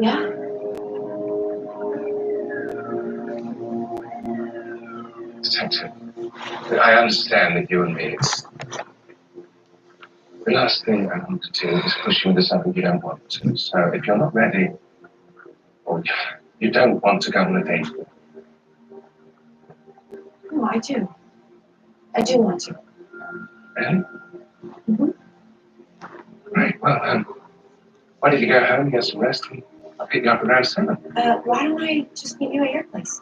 Yeah? Detective, I understand that you and me, it's... The last thing I want to do is push you into something you don't want to. So if you're not ready, or you don't want to go on a date with me. No, I do. I do want to. Really? Mm-hmm. Right, well, why don't you go home, get some rest, and I'll pick you up around 7. Why don't I just meet you at your place?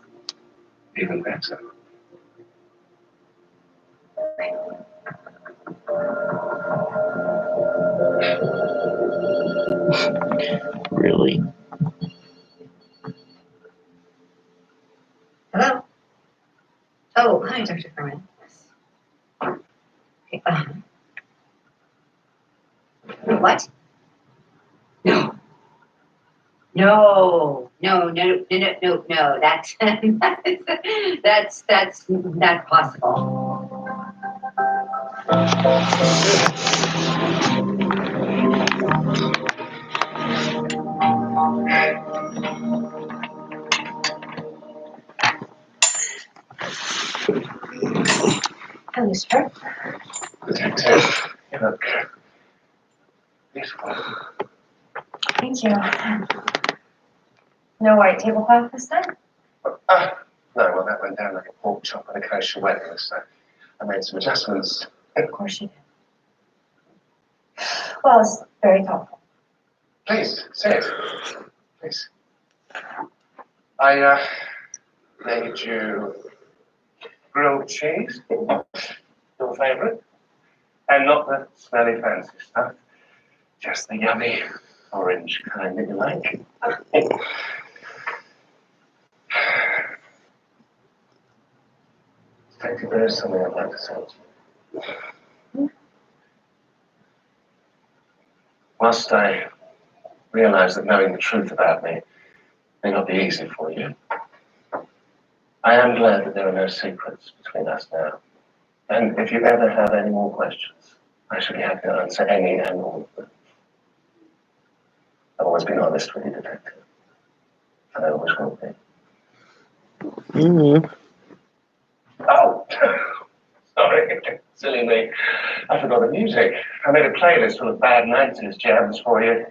Even better. Really? Hello? Oh, hi, Dr. Furman. Okay, what? No. No. That's not possible. Hello, sir. Detective, you look beautiful. Thank you. No white tablecloth this time? No, well, that went down like a pork chop on a kosher wedding, so I made some adjustments. Of course you did. Well, it's very thoughtful. Please, say it. Please. I, made you grilled cheese, your favourite, and not the smelly fancy stuff, just the yummy orange kind that you like. Detective, there is something I'd like to say to you. Whilst I realise that knowing the truth about me may not be easy for you, I am glad that there are no secrets between us now. And if you ever have any more questions, I shall be happy to answer any and all of them. I've always been honest with you, Detective. And I always will be. Mm-hmm. Oh! Sorry, silly me. I forgot the music. I made a playlist full of bad 90s jams for you.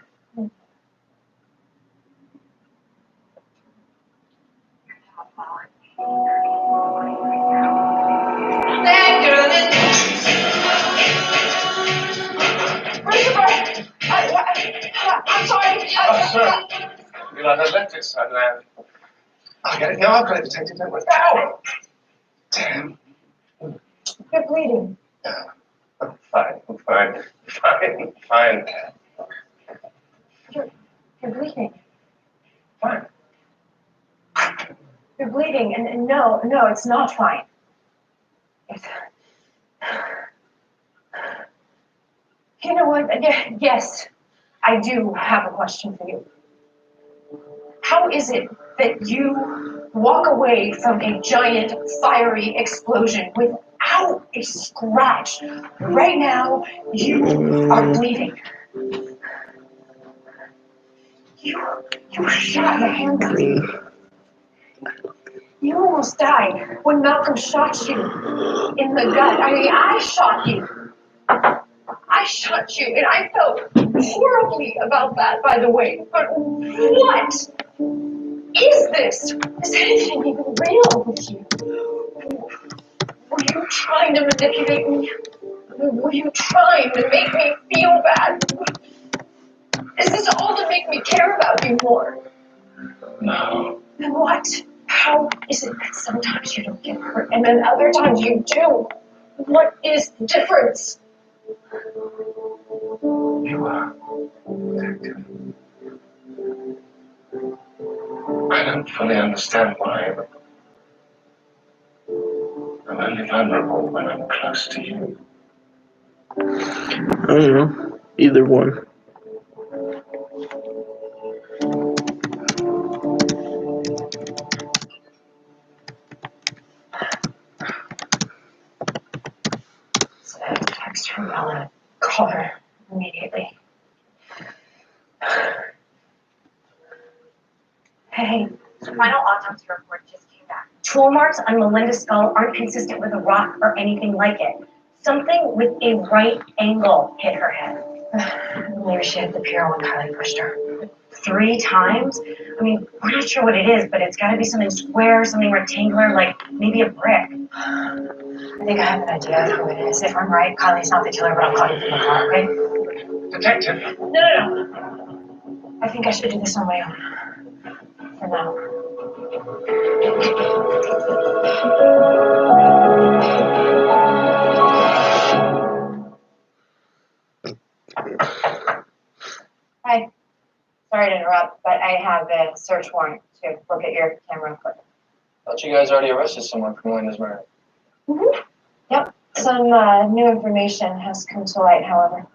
I'm sorry. Oh, sir. You realize I left it so loud. I get it. No, I've got it, Detective. Don't worry. Ow! Damn. You're bleeding. Fine. You're bleeding. Fine. You're bleeding, and no, it's not fine. You know what? Yes, I do have a question for you. How is it that you walk away from a giant fiery explosion without a scratch? Right now, you are bleeding. You were shot in the handcuffs. You almost died when Malcolm shot you in the gut. I mean, I shot you. I shot you, and I felt horribly about that, by the way. But what is this? Is anything even real with you? Were you trying to manipulate me? Were you trying to make me feel bad? Is this all to make me care about you more? No. Then what? How is it that sometimes you don't get hurt and then other times you do? What is the difference? You are Detective. I don't fully understand why, but I'm only vulnerable when I'm close to you. I don't know. Either one. Text her, Ella. Call her immediately. Hey, the final autopsy report just came back. Tool marks on Melinda's skull aren't consistent with a rock or anything like it. Something with a right angle hit her head. Maybe she hit the pier when Kylie pushed her. 3 times? I mean, we're not sure what it is, but it's gotta be something square, something rectangular, like maybe a brick. I think I have an idea of who it is. If I'm right, Kylie's not the killer, but I'll call you from the car, okay? Detective. No. I think I should do this on my own. For now. Hi. Sorry to interrupt, but I have a search warrant to look at your camera equipment. Thought you guys already arrested someone for Melinda's murder. Mm-hmm. Yep. Some new information has come to light, however.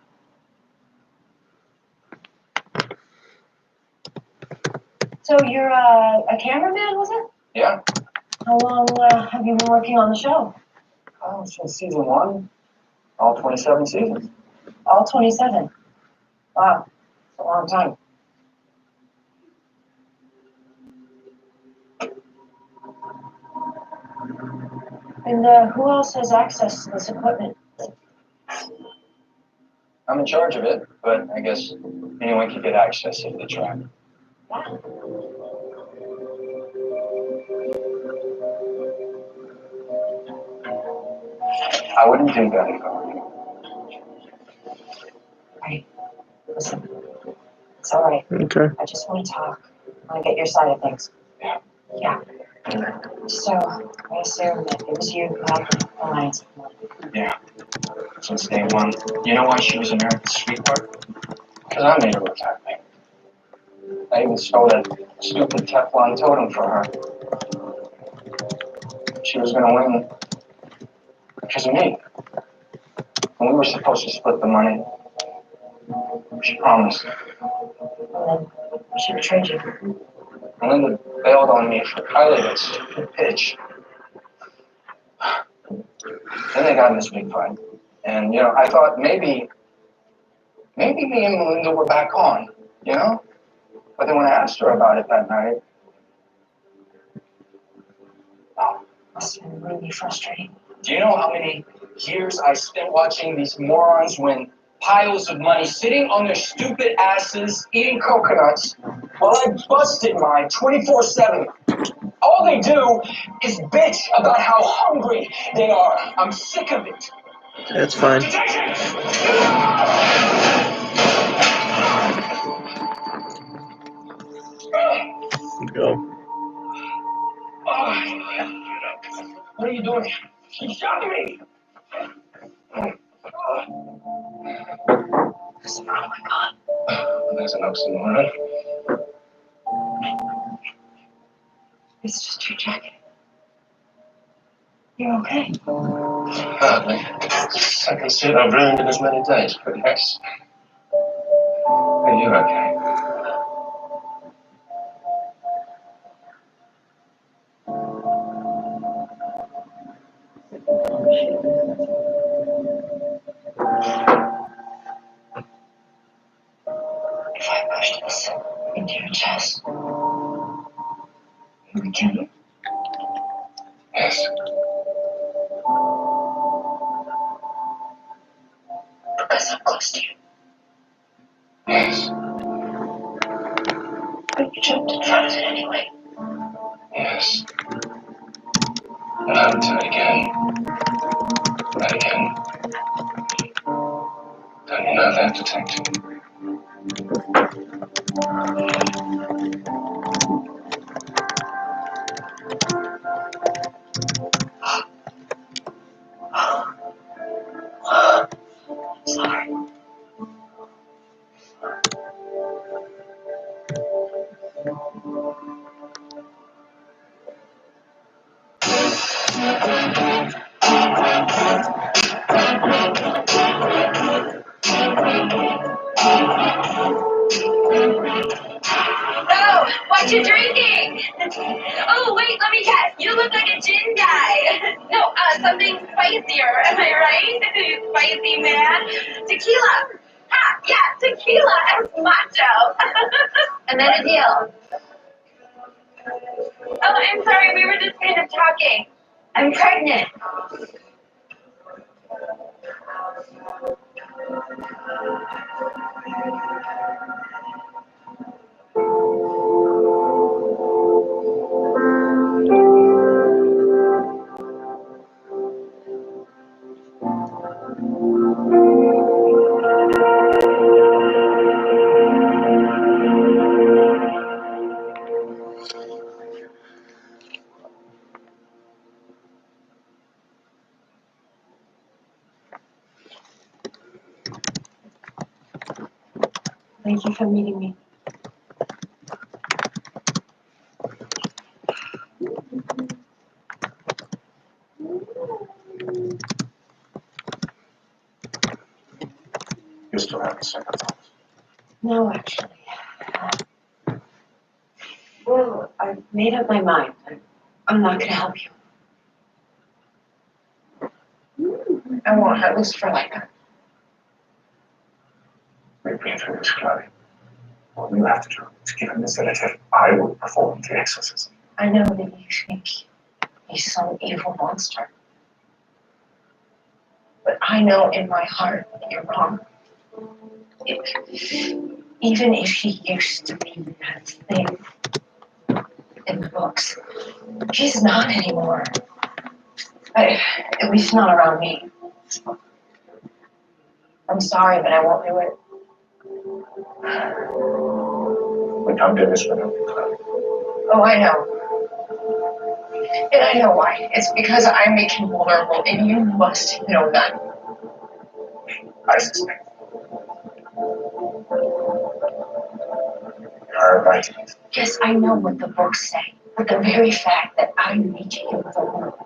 So you're a cameraman, was it? Yeah. How long have you been working on the show? Oh, since season 1. All 27 seasons. All 27. Wow. That's a long time. And who else has access to this equipment? I'm in charge of it, but I guess anyone can get access if they try. Wow. I wouldn't do that if I were you. Right. Listen. It's all right. Okay. I just want to talk. I want to get your side of things. Yeah. Yeah. So, I assume that it was you who had the alliance with Mom. Yeah. Since day 1. You know why she was America's sweetheart? Because I made her look happy. I even stole that stupid Teflon totem for her. She was going to win because of me. When we were supposed to split the money, she promised. And then she betrayed you. Melinda bailed on me for Kylie, that stupid bitch. Then they got in this big fight. And, I thought maybe me and Melinda were back on, But then when I asked her about it that night, oh, Must have been really frustrating. do you know how many years I spent watching these morons win piles of money, sitting on their stupid asses, eating coconuts, while I busted mine 24/7? All they do is bitch about how hungry they are. I'm sick of it. That's fine. Go. What are you doing? She shot me! Oh my God. There's an oxymoron. It's just your jacket. You're okay. Hardly. I can see it. I've ruined in as many days, but yes. Are you okay? If I pushed this into your chest, you would kill me? Yes. Because I'm close to you. Yes. But you jumped in front of it anyway. Yes. And I would do it again. And again. Don't you know that, detective? Sorry. Oh, what you drinking? Oh, wait, let me guess. You look like a gin guy. No, something spicier. Am I right? Spicy man. Tequila. Ha, yeah, tequila as macho. And then a deal. Oh, I'm sorry, we were just kind of talking. I'm pregnant. Thank you for meeting me. You still have a second thought? No, actually. Well, I've made up my mind. I'm not going to help you. I won't, at least for like that. We've been through this, Chloe. All you have to do is give him the sedative. I will perform the exorcism. I know that you think he's some evil monster. But I know in my heart that you're wrong. Even if he used to be that thing in the books, he's not anymore. At least not around me. I'm sorry, but I won't do it. We can't do this without you, Chloe. Oh, I know. And I know why. It's because I make him vulnerable, and you must know that. I suspect. You're right. Yes, I know what the books say, but the very fact that I make him vulnerable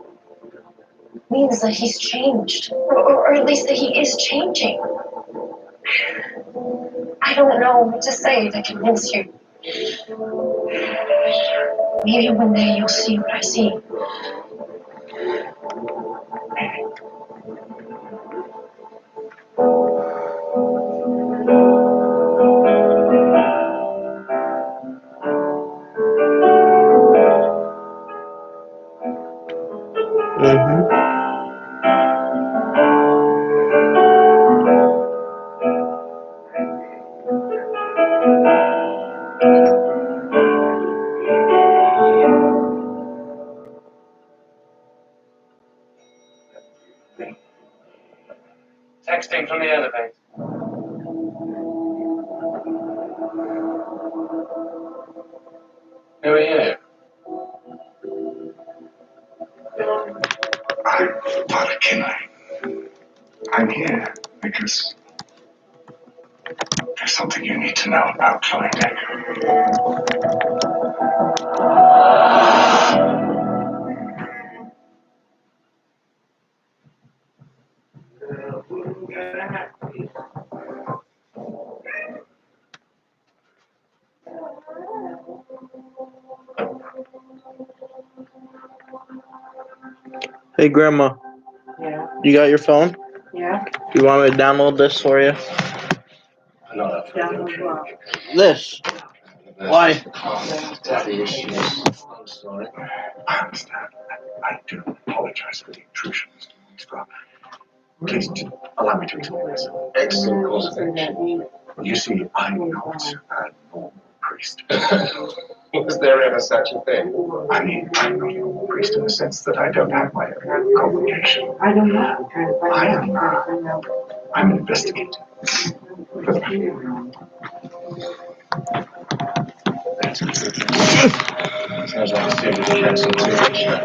means that he's changed, or at least that he is changing. I don't know what to say to convince you. Maybe one day you'll see what I see. Mm-hmm. Texting from the elevator. Who are you? I'm Father Kinley. I'm here because there's something you need to know about Chloe Decker. Hey, Grandma. Yeah. You got your phone? Yeah. You want me to download this for you? Not up for the This. Why? Daddy issues. I'm sorry. I understand. I do apologize for the intrusion, Mr. Scott. Please allow me to explain this. Excellent course of action. You see, I'm not a normal priest. Was there ever such a thing? I mean, I'm not a normal priest in the sense that I don't have my own congregation. I don't know. I'm an investigator. Sounds like a series of tracks on TV show.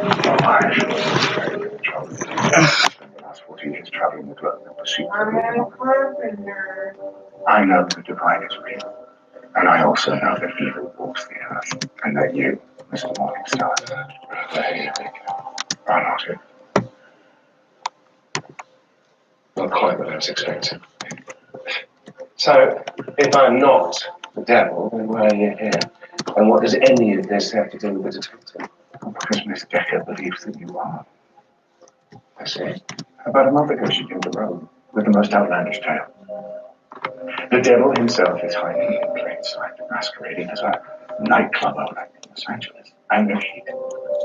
I sure was very good trouble. Spent the last 14 years traveling the globe in pursuit of the carpenter. I know the divine is real, and I also know that evil walks the earth, and that you, Mr. Morningstar, are not it. Not quite what I was expecting. So, if I'm not the devil, then why are you here? And what does any of this have to do with the detective? Because Miss Decker believes that you are. I see. About a month ago, she came to Rome with the most outlandish tale. The devil himself is hiding in plain sight, masquerading as a nightclub owner in Los Angeles. and he'd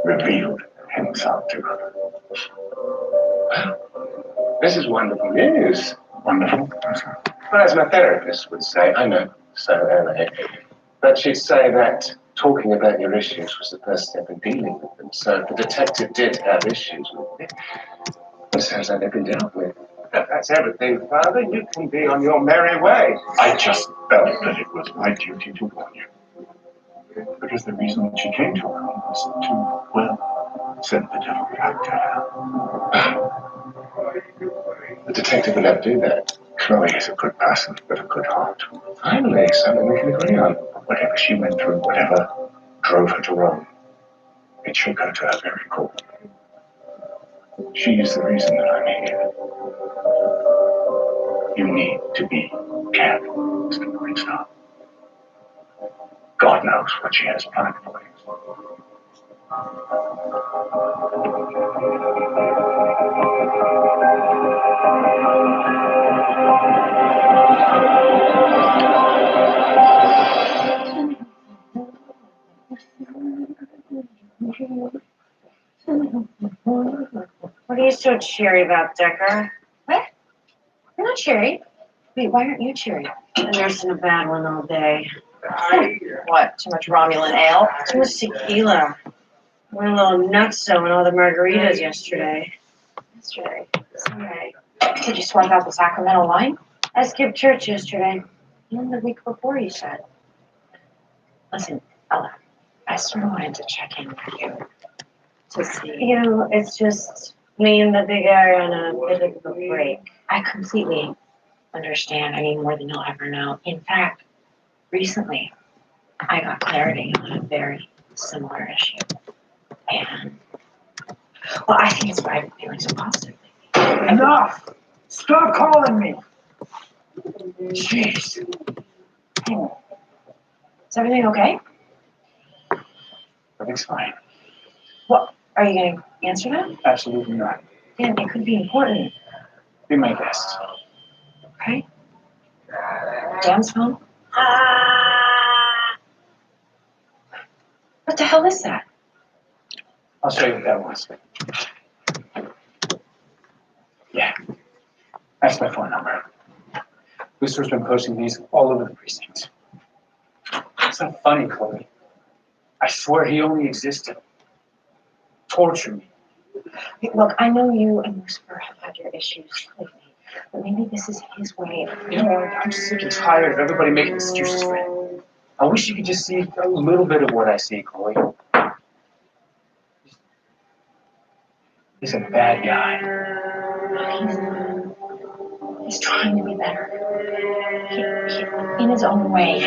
revealed himself to her. This is wonderful news. Wonderful. Well, as my therapist would say, I know, so early, but she'd say that talking about your issues was the first step in dealing with them. So the detective did have issues with it. It sounds like they've been dealt with. If that's everything, Father, you can be on your merry way. I just felt that it was my duty to warn you. Because the reason she came to her was to, well, send the devil back to hell. The detective would never do that. Chloe is a good person with a good heart. Finally, something we can agree on. Whatever she went through, whatever drove her to Rome, it shook her to her very core. She is the reason that I'm here. You need to be careful, Mr. Morningstar. God knows what she has planned for you. What are you so cheery about, Decker? What? You're not cheery. Wait, why aren't you cheery? I'm nursing a bad one all day. What? Too much Romulan ale? Too much tequila. Went a little nutso in all the margaritas yesterday. Yesterday? Sunday. Did you swap out the Sacramento line? I skipped church yesterday. Even the week before, you said. Listen, Ella, I sort of wanted to check in with you. To see. You know, it's just me and the big guy on a bit of a break. I completely understand. I mean, more than you'll ever know. In fact, recently, I got clarity on a very similar issue. And, well, I think it's why I've been feeling so positive. Enough! Stop calling me! Jeez. Hey, is everything okay? Everything's fine. What? Are you going to answer that? Absolutely not. Dan, it could be important. Be my guest. Okay? Dan's phone? What the hell is that? I'll show you what that was. Yeah. That's my phone number. Booster's been posting these all over the precinct. It's not funny, Chloe. I swear he only existed. Torture me. Hey, look, I know you and Lucifer have had your issues lately, but maybe this is his way of... You know what? I'm sick and tired of everybody making excuses for him. I wish you could just see a little bit of what I see, Chloe. He's a bad guy. He's trying to be better. He, in his own way.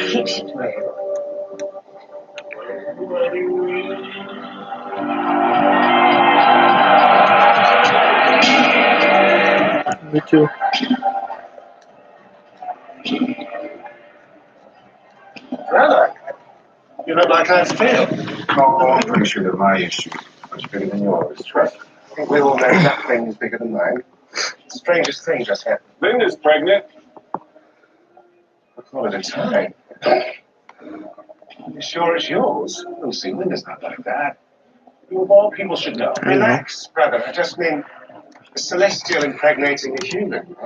Me too. Brother, you look like I feel. Oh, I'm pretty sure that my issue is much bigger than yours. Trust me. I think we all know that thing is bigger than mine. Strangest thing just happened. Linda's pregnant. Not at a time. You sure it's yours? Oh, see, Linda's not like that. You of all people should know. Relax, brother. I just mean a celestial impregnating a human.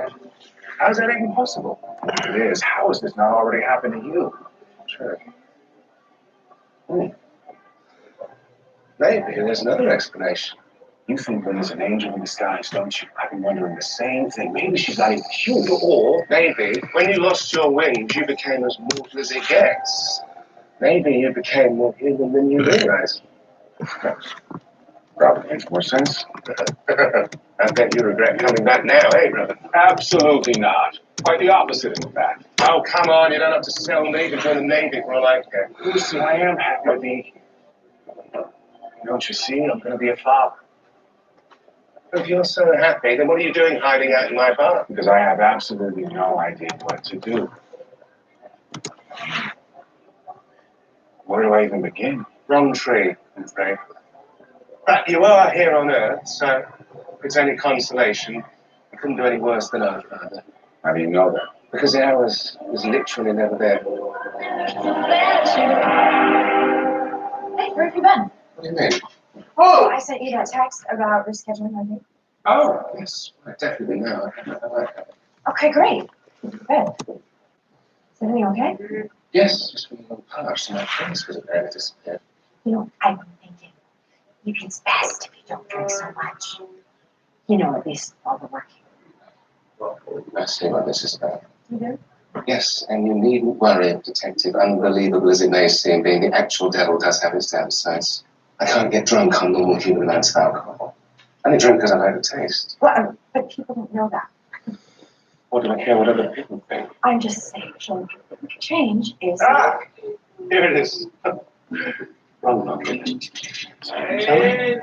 How's that even possible? It is. How is this not already happened to you? True. Maybe there's another explanation. You think Linda's an angel in disguise, don't you? I've been wondering the same thing. Maybe she's not even human. Or Maybe when you lost your wings, you became as mortal as it gets. Maybe you became more human than you realized. probably makes more sense. I bet you regret coming back now, eh, brother? Absolutely not. Quite the opposite, in fact. Oh, come on, you don't have to sell me to join the Navy for all I care. Lucy, I am happy to be. Don't you see? I'm going to be a father. If you're so happy, then what are you doing hiding out in my bar? Because I have absolutely no idea what to do. Where do I even begin? Wrong tree, I'm afraid. But you are here on Earth, so if it's any consolation, you couldn't do any worse than our father. How do you know that? Because ours was literally never there. Hey, where have you been? What do you mean? Oh, I sent you that text about rescheduling my date. Oh, yes. I definitely know. I like that. Okay, great. Good. Is everything okay? Yes, just when you parched and my face was apparently disappeared. You know, I've been thinking, maybe it's best if you don't drink so much. You know, at least while we're working. I see what this is about. You do? Yes, and you needn't worry, Detective. Unbelievable as it may seem, being the actual devil does have its downsides. I can't get drunk on normal human amounts of alcohol. I only drink because I like the taste. Well, but people don't know that. What do I care what other people think? I'm just saying, Sean, change is... Ah! Here it is. Wrong number. Sorry.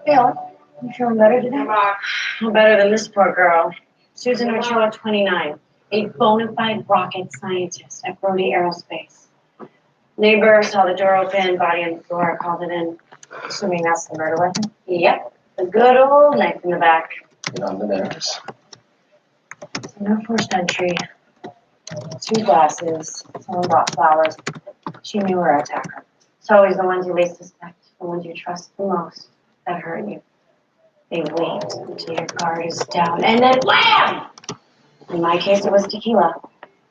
Bill, you feeling better today? No better than this poor girl. Susan Ochoa, 29, a bona fide rocket scientist at Brody Aerospace. Neighbor saw the door open, body on the floor, called it in. Assuming that's the murder weapon? Yep, the good old knife in the back. Get on the nerves. So no forced entry. 2 glasses. Someone brought flowers. She knew her attacker. It's always the ones you least suspect, the ones you trust the most, that hurt you. They wait until your guard is down, and then wham! In my case, it was tequila.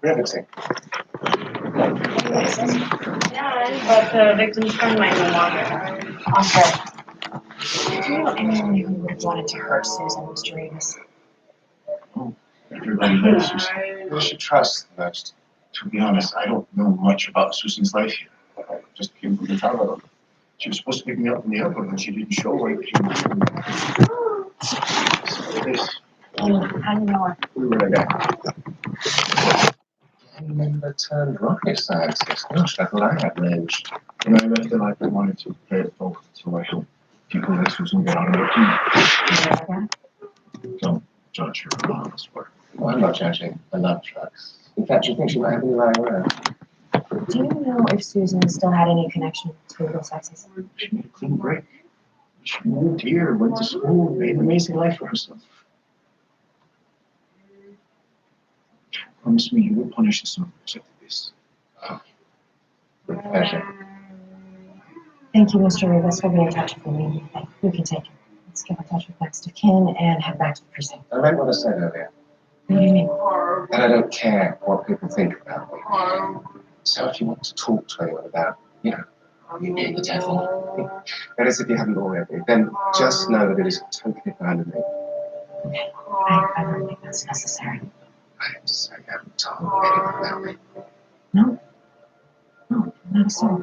Riveting. Yeah, but the victim's friend might know longer. Okay. Do you know anyone who would have wanted to hurt Susan, Mr. Rivas? Everybody knows Susan. Who should trust the most? To be honest, I don't know much about Susan's life here. I just came from the town. She was supposed to pick me up from the airport, and she didn't show right here. So it is. How do you know her? We were there. Member turned rocket scientist. Gosh, I thought I had range. When I left the life, I wanted to play it both, so I helped people like Susan get on their feet. Don't judge her honest work. Well, I'm not judging. I love trucks. In fact, you think she might have me lying around? Do you know if Susan still had any connection to the sexes? She made a clean break. She moved here, went to school, made an amazing life for herself. Promise me you will punish the son of bitch after this. With pleasure. Thank you, Mr. Rivas, for being in touch with me. You can take it. Let's get in touch with next of kin and head back to the precinct. I meant what I said earlier. What do you mean? And I don't care what people think about me. So if you want to talk to anyone about, you know, you being the devil, that is if you haven't already, then just know that it is totally fine with me. Okay. I don't think that's necessary. I'm sorry, I haven't told anyone about me. No. No, not at all.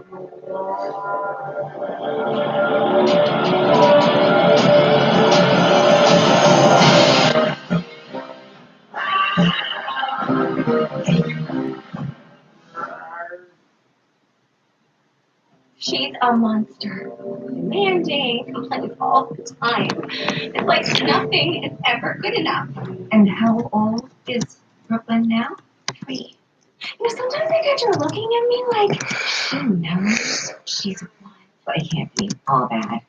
She's a monster. Demanding, complains all the time. It's like nothing is ever good enough. And how old is Brooklyn now? 3. You know, sometimes I catch her looking at me like, She knows she's one, but it can't be all bad.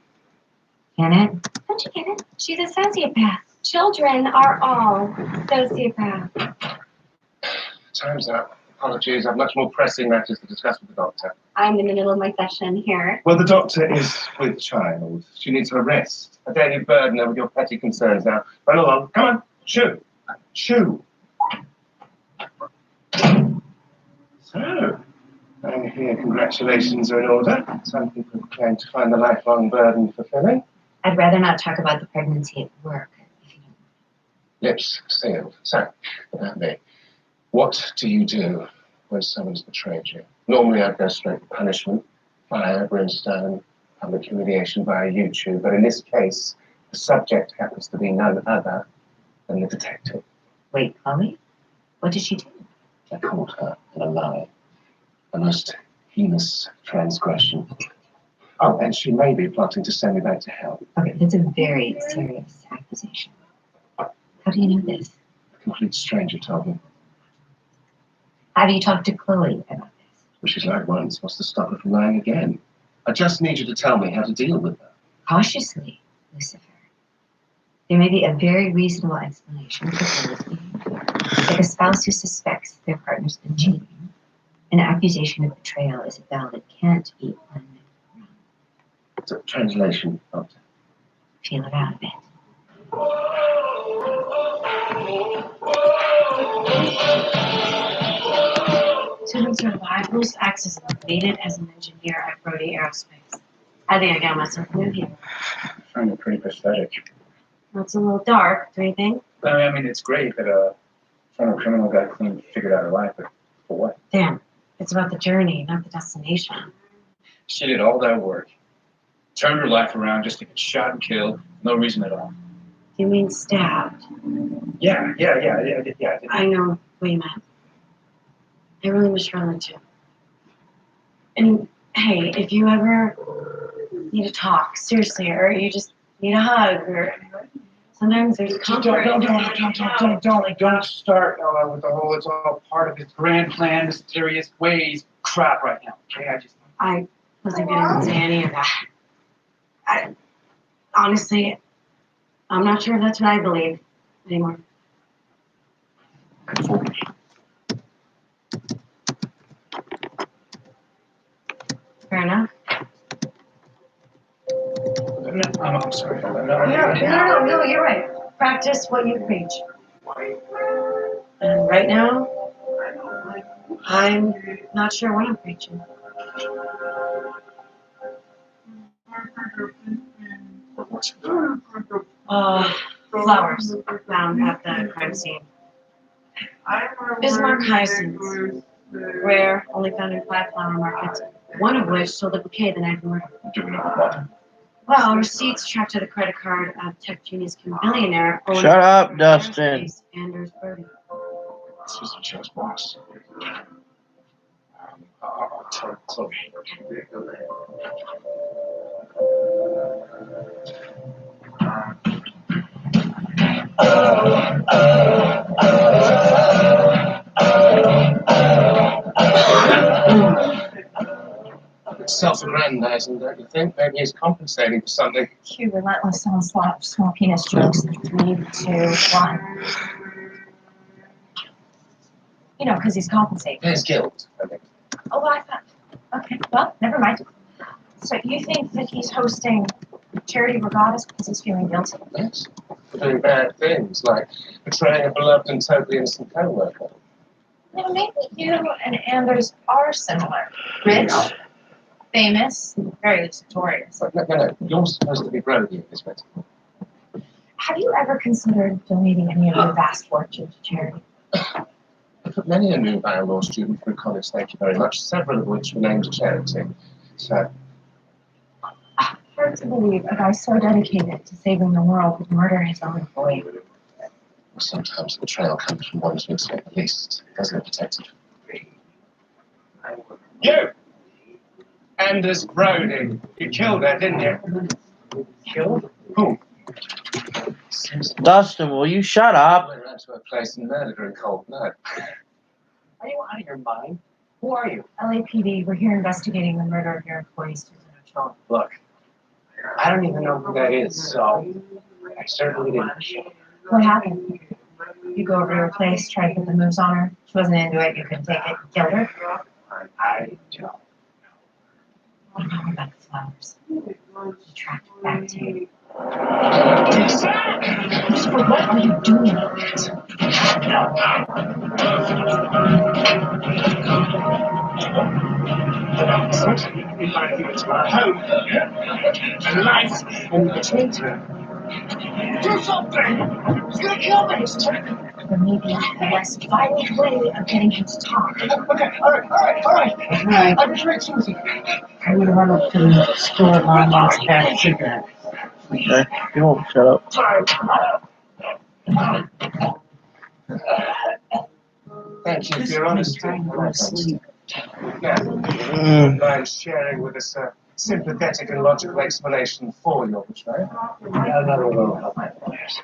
Can it? don't you get it? She's a sociopath. Children are all sociopaths. Time's up. Apologies, I've much more pressing matters to discuss with the doctor. I'm in the middle of my session here. Well, the doctor is with child. She needs her rest. I dare you burden her with your petty concerns. Now, run along. Come on. Shoo. Shoo. So, I'm here. Congratulations are in order. Some people claim to find the lifelong burden fulfilling. I'd rather not talk about the pregnancy at work. Lips sealed. So, about me. What do you do when someone's betrayed you? Normally, I'd go straight to punishment, fire, brimstone, public humiliation via YouTube. But in this case, the subject happens to be none other than the detective. Wait, Chloe? What did she do? I caught her in a lie. The most heinous transgression. Oh, and she may be plotting to send me back to hell. Okay, that's a very serious accusation. How do you know this? A complete stranger told me. Have you talked to Chloe about this? Well, she's lied once. What's to stop her from lying again? I just need you to tell me how to deal with her. Cautiously, Lucifer. There may be a very reasonable explanation for Chloe's behavior. Like a spouse who suspects their partner's been cheating An accusation of betrayal is a bell that can't be unrung. It's a translation, Doctor. Feel it out a bit. To survive, Bruce acts as eliminated as an engineer at Brody Aerospace. I think I got myself a new hero. I find it pretty pathetic. That's a little dark, don't you think? I mean, it's great that a former criminal got clean, figured out her life, but for what? Dan, it's about the journey, not the destination. She did all that work. Turned her life around just to get shot and killed. No reason at all. You mean stabbed? Yeah. I know what you meant. I really miss Charlotte too. And hey, if you ever need to talk, seriously, or you just need a hug, or sometimes there's comfort. Don't start with the whole it's all part of his grand plan, mysterious ways crap right now. Okay, I wasn't gonna say any of that. Honestly, I'm not sure if that's what I believe anymore. Fair enough. I'm sorry. No, you're right. Practice what you preach. And right now, I'm not sure what I'm preaching. Flowers found at the crime scene. Bismarck hyacinths. Rare, only found in 5 flower markets, one of which sold a bouquet the night of the murder. Do you know what? Well, receipts tracked to the credit card of tech genius billionaire owner Shut up, Dustin. Anders Brody. This is Joe's boss. I'll tell Chloe. It's self-aggrandizing, don't you think? Maybe he's compensating for something. Cue relentless onslaught of small penis jokes. 3, 2, 1. You know, because he's compensating. His guilt, I think. Oh, well, I thought. Okay, well, never mind. So you think that he's hosting charity regattas because he's feeling guilty? Yes. For doing bad things, like betraying a beloved and totally innocent co-worker. You know, maybe you and Anders are similar. Rich, famous, very luxurious. No. You're supposed to be Brody in this metaphor. Have you ever considered donating any of your vast fortune to charity? I put many a new law student through college, thank you very much, several of which were named charity. So, Hard to believe a guy so dedicated to saving the world would murder his own employee. sometimes betrayal comes from ones we expect the least, doesn't it, Detective? You! Anders Brody. You killed her, didn't you? Killed? Who? Dustin, will you shut up? Went around to her place and murdered her in cold blood. Are you out of your mind? Who are you? LAPD, we're here investigating the murder of your employee, Susan O'Toole. Look, I don't even know who that is, so I certainly didn't. What happened? You go over to her place, try to put the moves on her. She wasn't into it, you couldn't take it, you killed her. I don't. What about the flowers? You tracked it back to you. What are you doing? If I give it to her home, and life, and betrayed her. Do something! He's gonna kill me! There may be a less violent way of getting him to talk. Okay, alright. I'm just ready, Susie. I'm gonna run up to the store and buy my pack of cigarettes. Okay, you won't shut up. Thank you for your honesty. Trying to go to sleep. Now, Mm. mind sharing with us a sympathetic and logical explanation for your betrayal? Another will help my lawyers.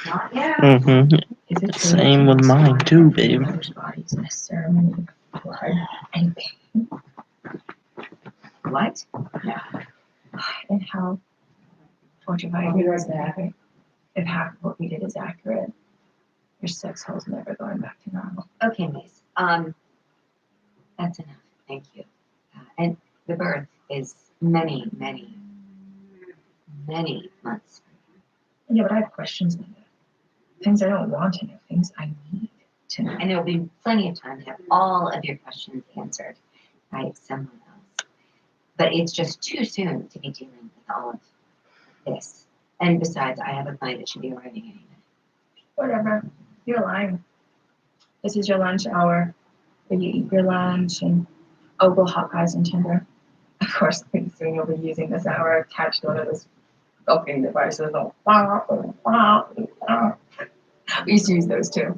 Not yet. Mm-hmm. Is it true Same that with you mine must too, find babe. others' bodies in a ceremony of blood and pain? What? Yeah. And how torture by you is that if half of what we did is accurate, Your sex hole's never going back to normal. Okay, Mace. That's enough. Thank you. And the birth is many, many, many months. Yeah, but I have questions, Linda. Things I don't want to know, things I need to know. And there will be plenty of time to have all of your questions answered by someone else. But it's just too soon to be dealing with all of this. And besides, I have a client that should be arriving any minute. Whatever. You're lying. This is your lunch hour, where you eat your lunch and ogle hot guys and Tinder. Of course, pretty soon you'll be using this hour attached to one of those bulking devices. We used to use those too.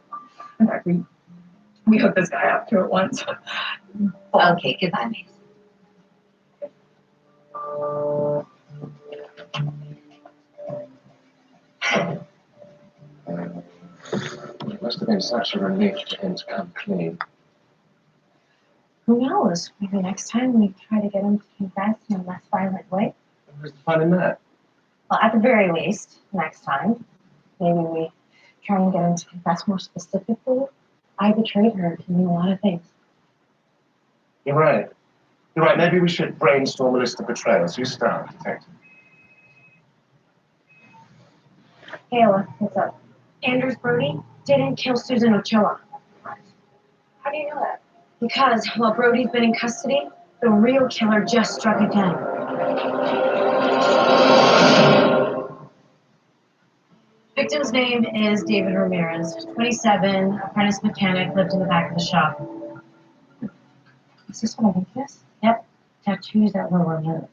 In fact, we hooked this guy up to it once. Okay, goodbye, Mace. It must have been such a relief for him to come clean. Who knows? Maybe next time we try to get him to confess in a less violent way. Where's the fun in that? Well, at the very least, next time, maybe we try and get him to confess more specifically. I betrayed her to mean a lot of things. You're right. You're right. Maybe we should brainstorm a list of betrayals. You start, detective. Hey, Ella, what's up? Anders Brody didn't kill Susan Ochoa. How do you know that? Because while Brody's been in custody, the real killer just struck again. Victim's name is David Ramirez, 27, apprentice mechanic, lived in the back of the shop. Is this what I think it is? Yep, tattoos that were removed.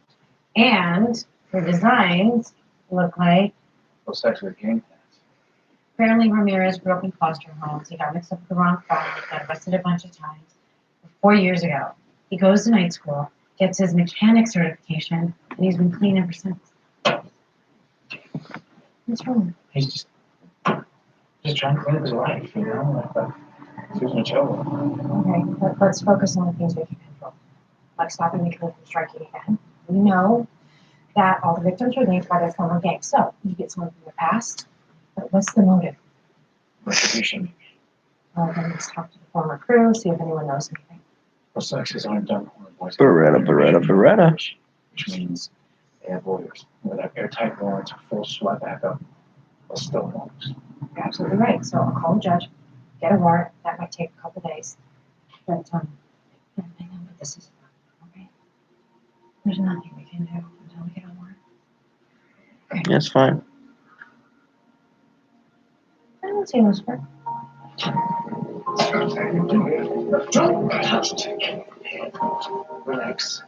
And the designs look like... What's actually the game? Apparently Ramirez grew up in foster homes. He got mixed up with the wrong crowd, got arrested a bunch of times. 4 years ago, he goes to night school, gets his mechanic certification, and he's been clean ever since. What's wrong? He's just trying to live his life, you know, like Susan Ochoa. Okay, let's focus on the things we can control. Like stopping the killer from striking again. We know that all the victims were linked by their former gang, so you get someone from your past. But what's the motive? Retribution. Well, then let's talk to the former crew, see if anyone knows anything. Well, sexes aren't done for boys. Beretta. Which means they have lawyers. With that airtight warrants or full sweat backup, they'll still homes. You're absolutely right. So I'll call the judge, get a warrant. That might take a couple days. But I know what this is about, okay? There's nothing we can do until we get a warrant. Okay. That's fine. I don't see this work. Don't touch it. Relax.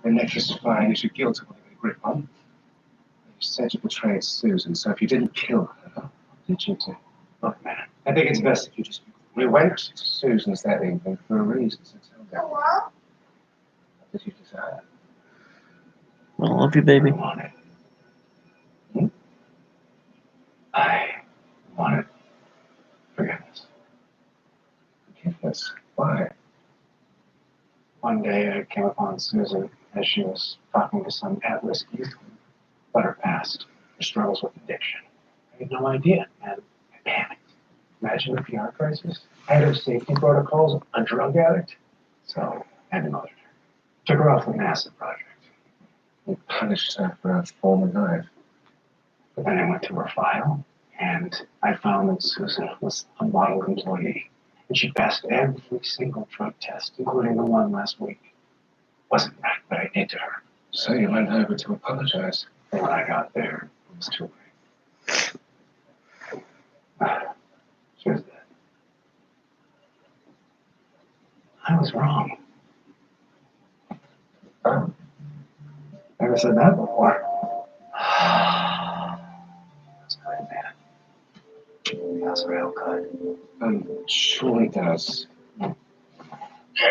The neck is fine. It's your guilt I want to get a grip on. You said you betrayed Susan, so if you didn't kill her, what did you do? Look, man, I think it's best if you just... We went to Susan's that evening for a reason, so tell me. What did you desire? I love you, baby. I wanted. I wanted forgiveness. Forgiveness? Why? One day I came upon Susan as she was talking to some at-risk youth about her past, her struggles with addiction. I had no idea, and I panicked. Imagine the PR crisis. Head of safety protocols, a drug addict. So I murdered her. Took her off the massive project. You punished her for her former life. But then I went to her file, and I found that Susan was a model employee. And she passed every single drug test, including the one last week. Wasn't right, but I did to her. So you went over to apologize. And when I got there, it was too late. She was dead. I was wrong. Oh. Never said that before. That's good, man. That's real good. Surely does.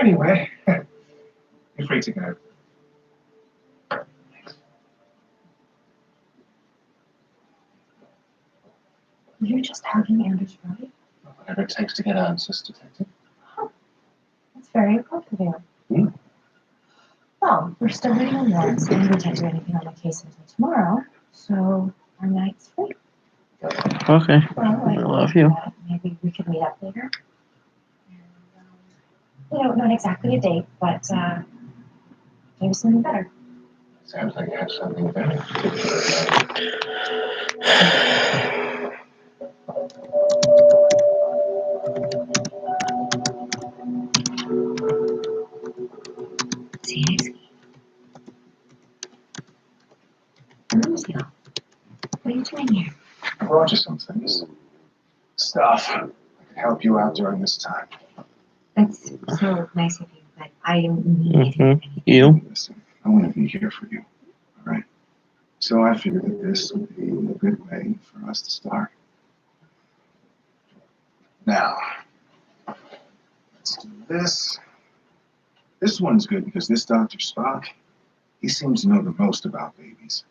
Anyway, you're free to go. You're just hugging Anders Brody? Whatever it takes to get answers, detective. Oh, that's very important of you. Hmm? Well, we're still waiting on warrants, and we can't do anything on the case until tomorrow, so our night's free. Okay. Well, I love you. Maybe we could meet up later. And, not exactly a date, but maybe something better. Sounds like you have something very particular. See you next week. Lucio, what are you doing here? I brought you some things. Stuff that could help you out during this time. That's so nice of you, but I need anything. You? Listen, I want to be here for you. All right? So I figured that this would be a good way for us to start. Now, let's do this. This one's good because this Dr. Spock, he seems to know the most about babies.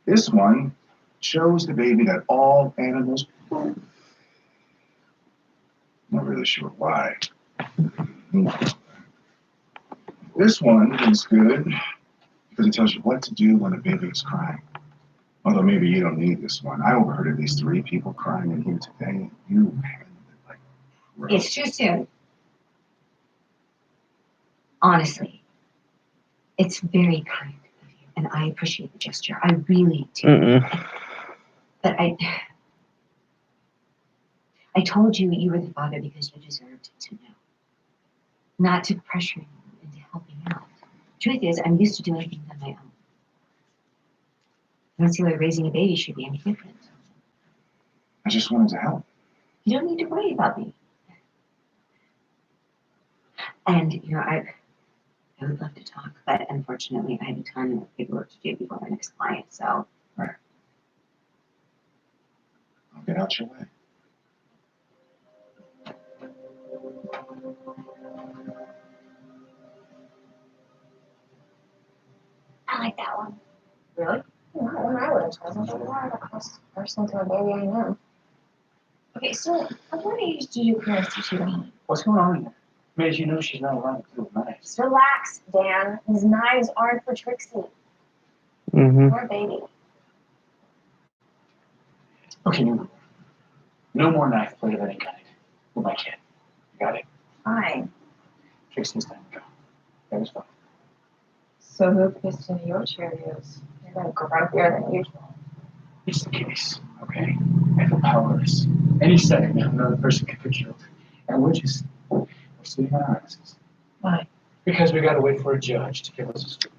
This one shows the baby that all animals poop. Not really sure why. This one is good because it tells you what to do when a baby is crying. Although maybe you don't need this one. I overheard at least 3 people crying in here today, and you handled it like pro. It's too soon. Honestly, it's very kind of you, and I appreciate the gesture. I really do. But I told you you were the father because you deserved to know, not to pressure you into helping out. Truth is, I'm used to doing things on my own. I don't see why raising a baby should be any different. I just wanted to help. You don't need to worry about me. And, I would love to talk, but unfortunately, I have a ton of paperwork to do before my next client, so. Right. I'll get out your way. I like that one. Really? Not when I was present, but you are the closest person to a baby I know. Okay, so at what age do your parents teach you to hunt? What's going on here? Made you know she's not allowed to do knives. Just relax, Dan. These knives aren't for Trixie. Mm-hmm. Or a baby. Okay, no more knife play of any kind with my kid. You got it? Fine. Trixie's time to go. That was fine. So who pissed in your Cheerios? You're gonna grumpier than usual. It's the case, okay? I feel powerless. Any second now, another person could be killed. And we're sitting on our asses. Why? Because we gotta wait for a judge to give us a story.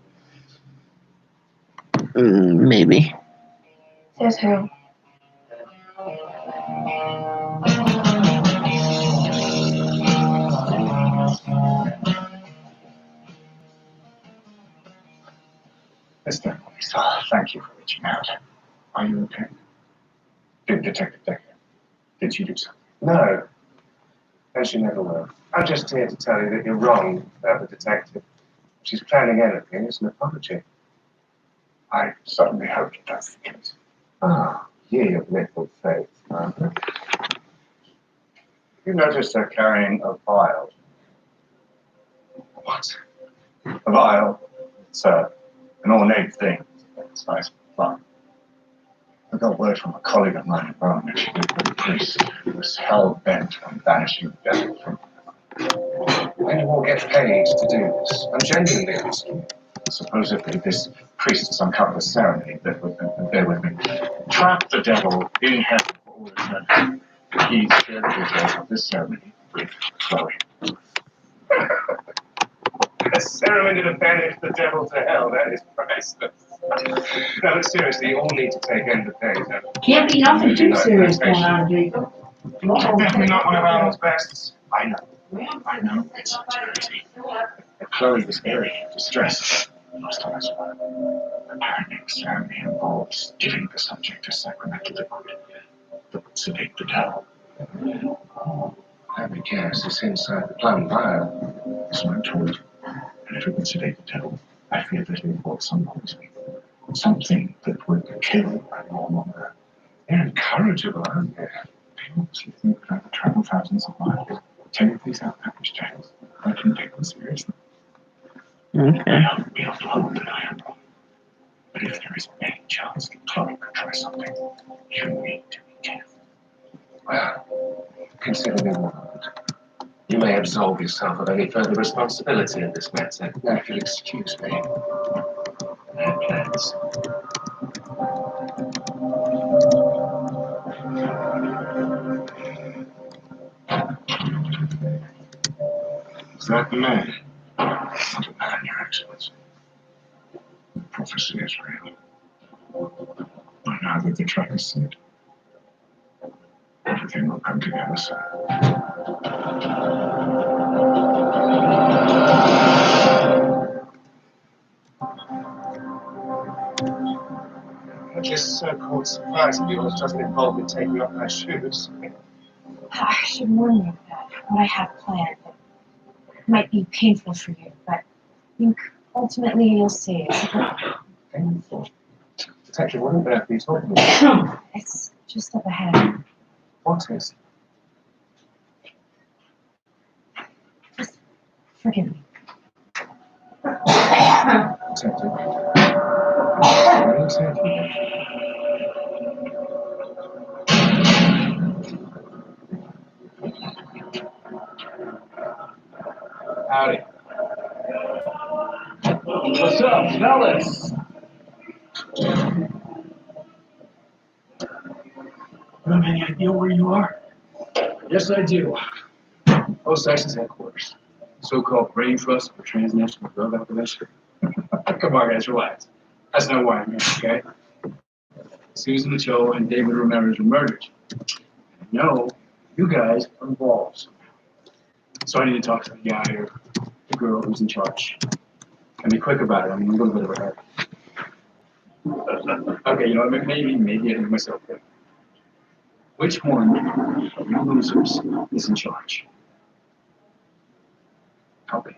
Maybe. Says who? Mr. Police, thank you for reaching out. Are you okay? Detective Decker, did she do something? No. And she never will. I'm just here to tell you that you're wrong about the detective. If she's planning anything, it's an apology. I certainly hope that that's the case. Oh, ye of little faith, Martha. You noticed her carrying a vial. What? A vial? It's an ornate thing. It's nice and fun. I got word from a colleague of mine in Rome that she lived with a priest who was hell-bent on banishing the devil from her. Anyone gets paid to do this. I'm genuinely asking. Supposedly, this priest has uncovered a ceremony that would, bear with me, trap the devil in heaven for all eternity. He shared the details of this ceremony with Chloe. A ceremony to banish the devil to hell, that is priceless. No, but seriously, you all need to take end of days. Can't be nothing too serious going on, Jacob. Definitely not one of Alan's best. I know. It's crazy. Chloe was very distressed last time I saw her. Apparently, the ceremony involves giving the subject a sacramental liquid that would sedate the devil. Let me guess, it's inside the plum vial. So I'm told. And if it would sedate the devil, I fear that it involves some poison. Something that would kill and no longer. They're incorrigible, aren't they? They obviously think that I would travel thousands of miles, take these outlandish tales. I can take them seriously. Okay. I hope we are told that I am wrong. But if there is any chance that Chloe could try something, you need to be careful. Well, Consider me warned. You may absolve yourself of any further responsibility in this matter. Now, if you'll excuse me, I have plans. Is that the man? Not a man, Your Excellency. The prophecy is real. By now that the trap is set, everything will come together, sir. This so-called surprise of yours doesn't involve me taking off my shoes. I should warn you that what I have planned might be painful for you, but I think ultimately you'll see it. Painful? Detective, what on earth are you talking about? It's just up ahead. What is? Just forgive me. Detective. Howdy. What's up, fellas? You have any idea where you are? Yes, I do. Post ISIS headquarters. So-called brain trust for transnational drug operation. Come on, guys, relax. That's not why I'm here, okay? Susan Ochoa and David Ramirez were murdered. I know you guys are involved. So I need to talk to the guy or the girl who's in charge. And be quick about it. I'm in a little bit of a hurry. Okay, you know, maybe I did myself there. Which one of you losers is in charge? Okay.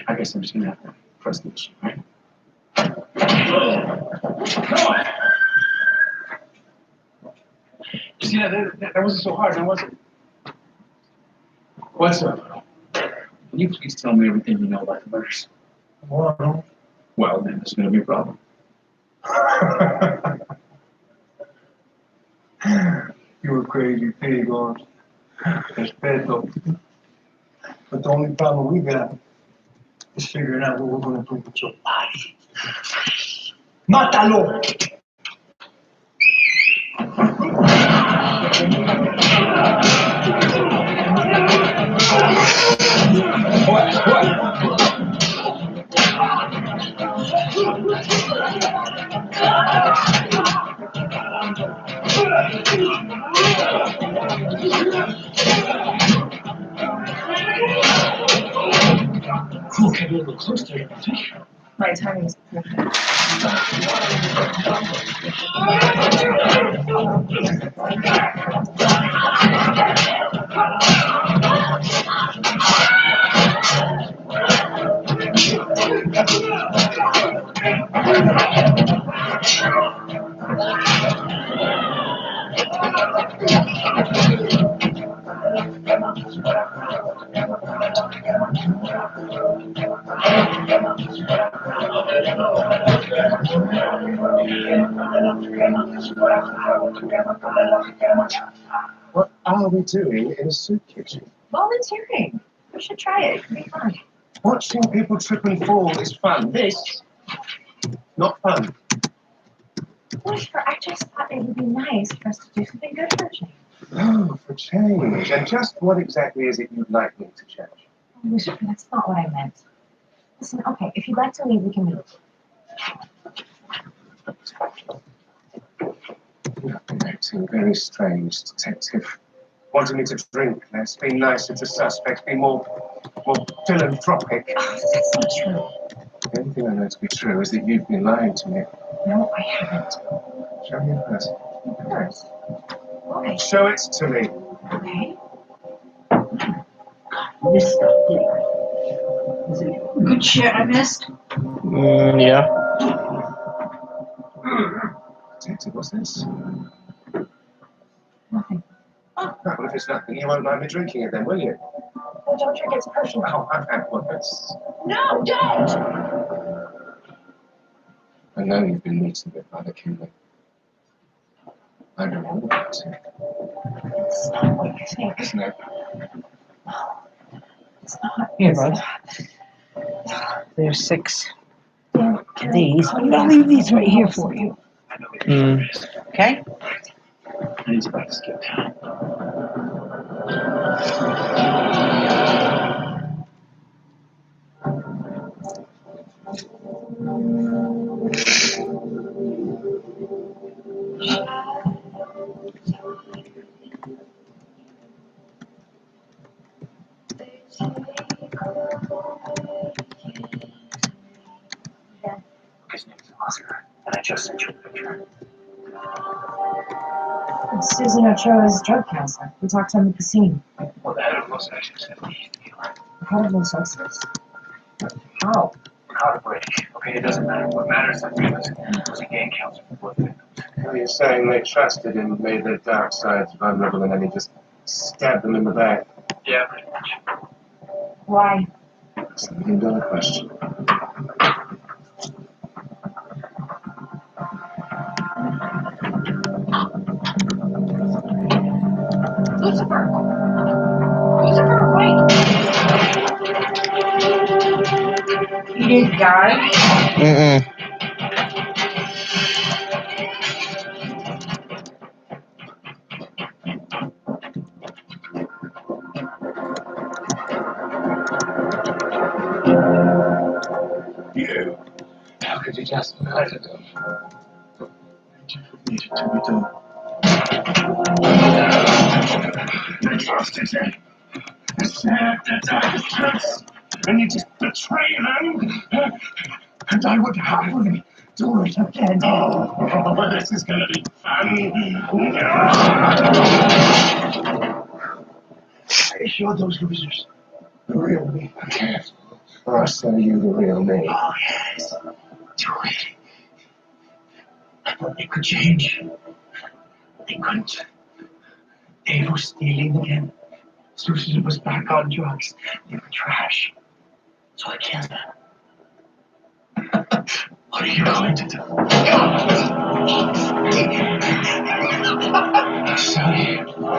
I guess I'm just gonna have to press the issue, right? Come on! You see, that wasn't so hard, now was it? What's up? Can you please tell me everything you know about the murders? Well, then there's gonna be a problem. You're a crazy pig, or respeto. But the only problem we got is figuring out what we're gonna do with your body. Mátalo! Okay, a little close to your position. My timing is perfect. What are we doing in a soup kitchen? Volunteering. You should try it. It'd be fun. Watching people trip and fall is fun. This, not fun. Well, sure. I just thought it would be nice for us to do something good for a change. Oh, for change. And just what exactly is it you'd like me to change? Lucifer, that's not what I meant. Listen, okay, if you'd like to leave, we can leave. You're acting very strange, detective. Wanting me to drink less, be nicer to suspects, be more philanthropic. Oh, that's not true. The only thing I know to be true is that you've been lying to me. No, I haven't. Show me your purse. Purse? Why? Show it to me. Okay. This stuff here. Is it good shit I missed? Yeah. Detective, what's this? Nothing. Oh, well, if it's nothing, you won't mind me drinking it then, will you? Well, don't drink, it's personal. Oh, I've had worse. No, don't! I know you've been meeting with Mother Kinley. I know all about it. It's not what you think. Isn't it? It's not. Here, bud. There's 6 Dan, of can these. I call you I'll back? leave these right here for you. I know it Mm. is. Okay? And he's about to skip town. His name's Oscar, and I just sent you a picture. It's Susan Ochoa's drug counselor. We talked to him at the scene. Well, the head of Los Angeles said he's the killer. How did Los Angeles? How? How to break. Okay, it doesn't matter. What matters is that Davis was a gang counselor for both victims. Well, you're saying they trusted him, made their dark sides vulnerable, and then he just stabbed them in the back. Yeah, pretty much. Why? That's a $1 million question. Lucifer! Lucifer, wait! He didn't die? Mm-mm. You. How could you just murder them? You needed to be done. You trusted him. You said the darkness. And you just betray them. And I would happily do it again. Oh, this is gonna be fun. Hey, show those losers the real me. Okay. I'll show you the real me. Oh, yes. Do it. I thought they could change. They couldn't. Dave was stealing again. Susan was back on drugs. They were trash. So I killed them. What are you going to do?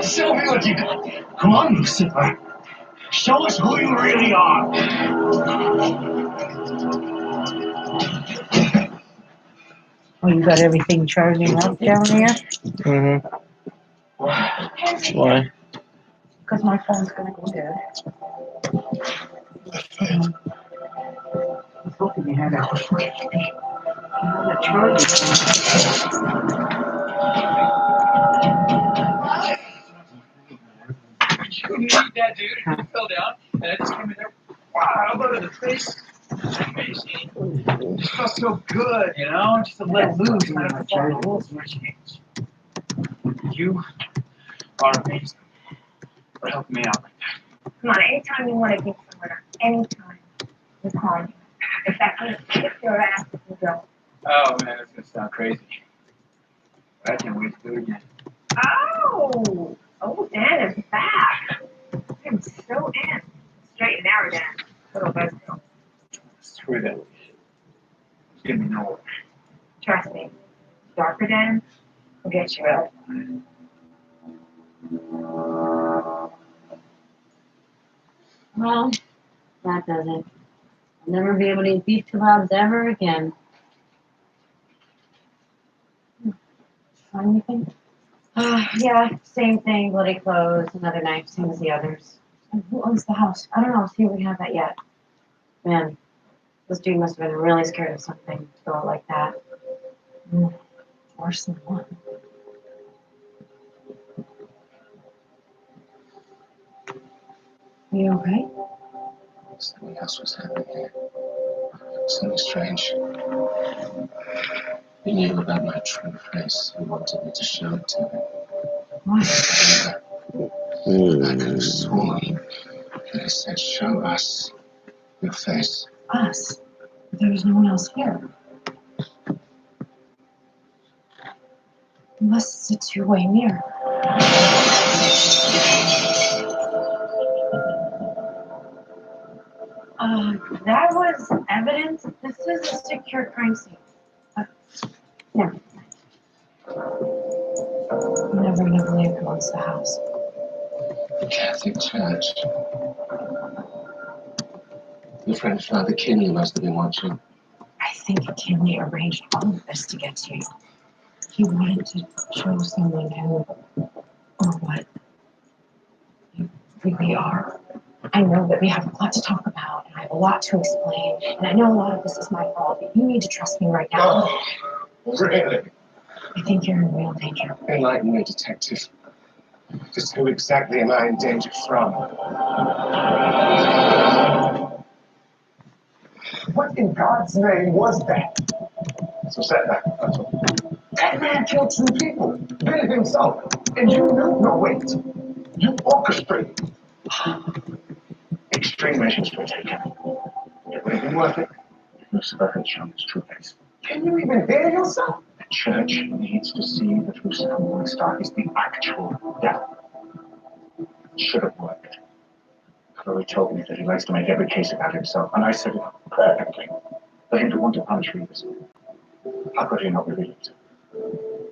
Show me what you got. Come on, Lucifer. Show us who you really are. Oh, you got everything charging up down here? Mm-hmm. Why? Because my phone's gonna go dead. I was hoping you had that before you leave. You know that charger. You need that, dude. He fell down, and I just came in there. Wow, look at the face. Amazing. It just felt so good, you know? Just to let loose, kind of before the rules were changed. You are amazing for helping me out like that. Come on, anytime you want to get somewhere, anytime, you call me. In fact, I'm gonna kick your ass if you don't. Oh, man, that's going to sound crazy. But I can't wait to do it again. Oh! Oh, Dan is back. I'm so in. Straight and narrow, Dan. Little buzz. Screw that. It's going to be nowhere. Trust me. Darker Dan will get you out. Well, that does it. I'll never be able to eat beef kebabs ever again. Find anything? Yeah, same thing. Bloody clothes, another knife, same as the others. And who owns the house? I don't know. See if we have that yet. Man, this dude must have been really scared of something to go out like that. Worse than one. You okay? Something else was happening here. Something strange. He knew about my true face. He wanted me to show it to him. What? I could have sworn that he said, show us your face. Us? There was no one else here. Unless it's a two-way mirror. That was evidence. This is a secure crime scene. Yeah. I'm never gonna believe who owns the house. Catholic Church. Your friend Father Kinley must have been watching. I think Kinley arranged all of this to get to you. He wanted to show someone who, or what, you really are. I know that we have a lot to talk about, and I have a lot to explain, and I know a lot of this is my fault, but you need to trust me right now. Oh, really? I think you're in real danger. Enlighten me, detective. Just who exactly am I in danger from? What in God's name was that? It's a setback, that's all. That man killed 2 people, did it himself, and you knew. No, wait. You orchestrated. Extreme measures were taken. It would have been worth it if Lucifer had shown his true face. Can you even hear yourself? The church needs to see that Lucifer Morningstar is the actual devil. It should have worked. Chloe told me that he likes to make every case about himself, and I set it up perfectly for him to want to punish Revis. How could he not believe it?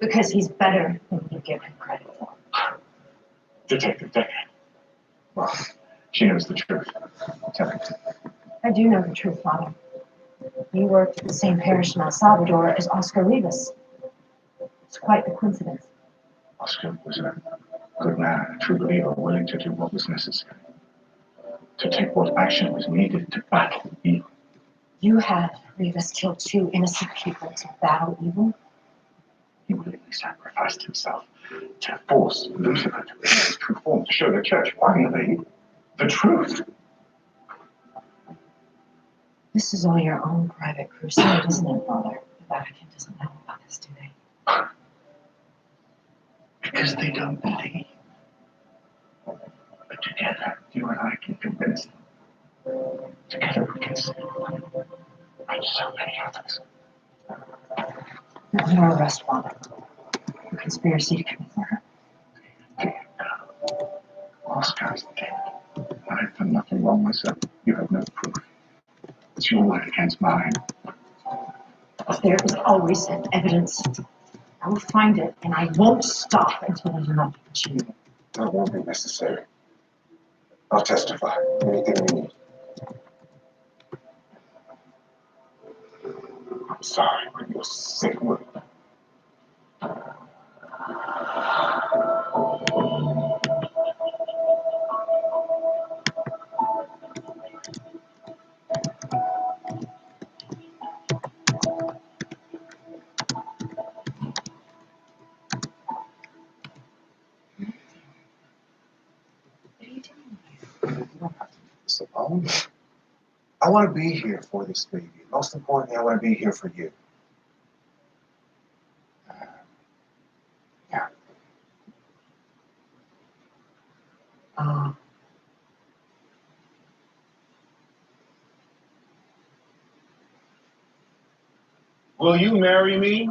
Because he's better than you give him credit for. Detective Decker. Well, she knows the truth. Tell me. I do know the truth, Father. You worked at the same parish in El Salvador as Oscar Rivas. It's quite the coincidence. Oscar was a good man, a true believer, willing to do what was necessary. To take what action was needed to battle evil. You had Rivas kill 2 innocent people to battle evil? He willingly sacrificed himself to force Lucifer to reveal his true form, to show the church finally the truth. This is all your own private crusade, isn't it, Father? The Vatican doesn't know about this, do they? Because they don't believe. But together, you and I can convince them. Together we can save them. And so many others. You're under arrest, Father. For conspiracy to commit murder. Oscar's dead. I've done nothing wrong myself. You have no proof. It's your word against mine. There is always evidence. I will find it, and I won't stop until there's enough to achieve it. That won't be necessary. I'll testify. Anything you need. I'm sorry, but you're sick with me. It's alone. I want to be here for this baby. Most importantly, I want to be here for you. Yeah. Will you marry me?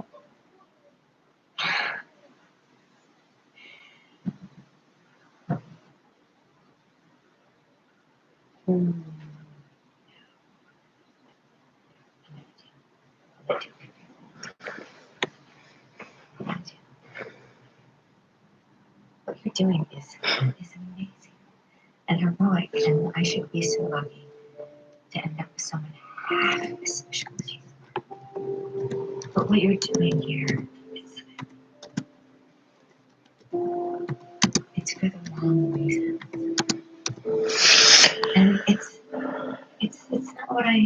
What you're doing is amazing and heroic, and I should be so lucky to end up with someone half as special as you. But what you're doing here, it's for the wrong reasons. And it's not what I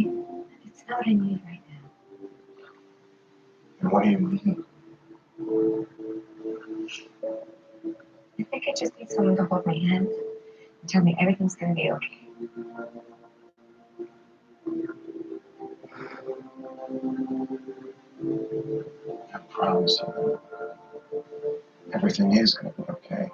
need right now. And what do you mean? I think I just need someone to hold my hand and tell me everything's gonna be okay. I promise you. Everything is going to be okay.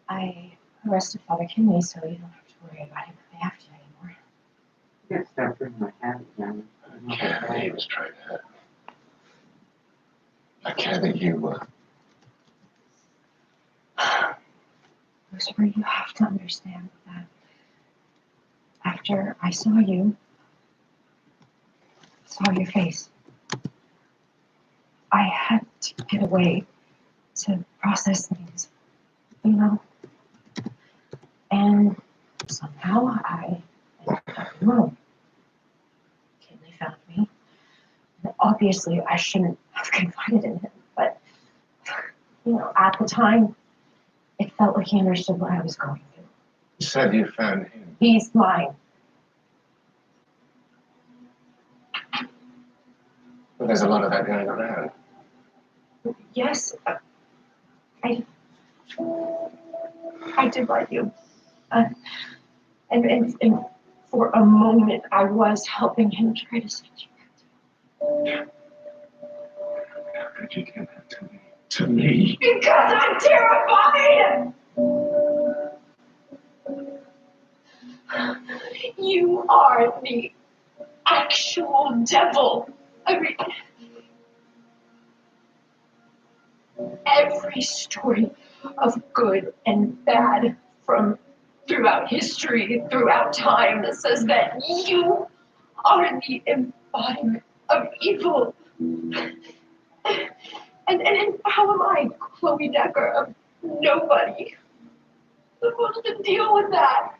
I arrested Father Kinley, so you don't have to worry about him coming after you anymore. can't stop doing my hat again. I care that he was trying to hurt me. I care that you were. Lucifer, you have to understand that after I saw you, saw your face, I had to get away to process things, you know? And somehow I ended up alone. Kinley found me. And obviously, I shouldn't have confided in him, but, you know, at the time, it felt like he understood what I was going through. You said you found him. He's mine. Well, there's a lot of that going around. Yes, I did like you. And for a moment, I was helping him try to set you. How could you do that to me? To me? Because I'm terrified! You are the actual devil. I mean, every story of good and bad from throughout history, throughout time, that says that you are the embodiment of evil. And how am I, Chloe Decker, of nobody, supposed to deal with that?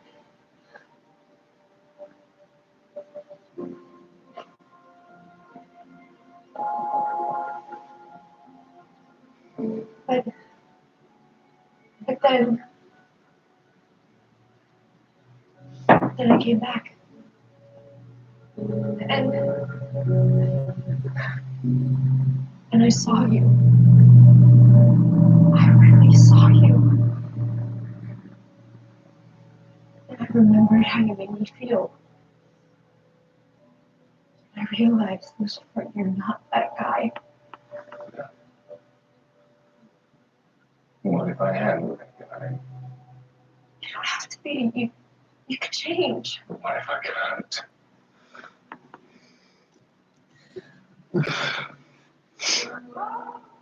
But then I came back. And I saw you. I really saw you. And I remembered how you made me feel. And I realized, Lucifer, you're not that guy. What if I am moving behind? You don't have to be. You could change. But what if I can't?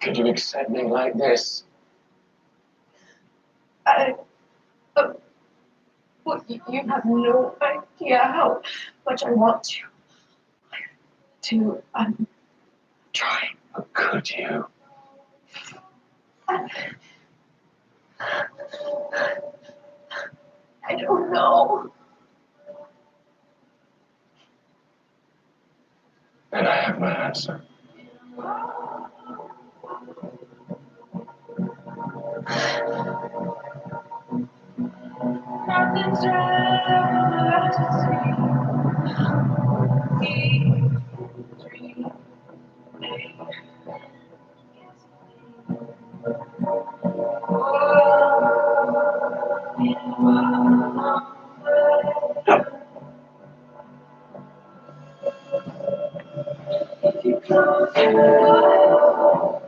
Could you accept me like this? Well, you have no idea how much I want to try. But could you? I don't know. And I have my answer. Nothing's left to see. Dream. If you close your eyes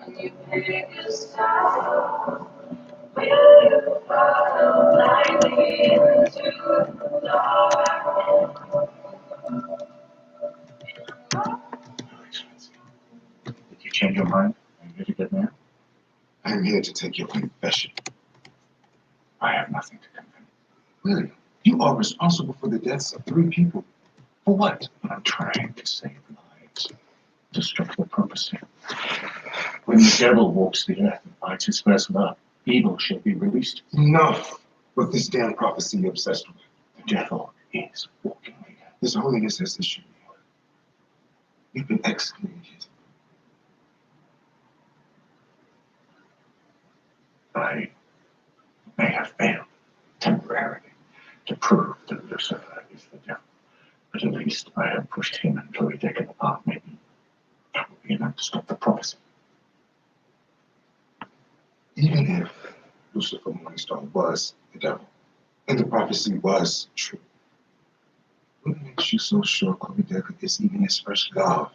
and you pick a side, will you follow blindly into the dark? Did you change your mind? Are you here to get married? I am here to take your confession. I have nothing to confess. William, you are responsible for the deaths of 3 people. For what? I'm trying to save lives. Destructive prophecy. When the devil walks the earth and bites his first love, evil shall be released. Enough with this damn prophecy you're obsessed with. The devil is walking the earth. His Holiness has issued me. You've been excommunicated. I may have failed temporarily to prove that Lucifer is the devil, but at least I have pushed him and Chloe Decker apart. Maybe that will be enough to stop the prophecy. Even if Lucifer Morningstar was the devil, and the prophecy was true, what makes you so sure Chloe Decker is even his first love?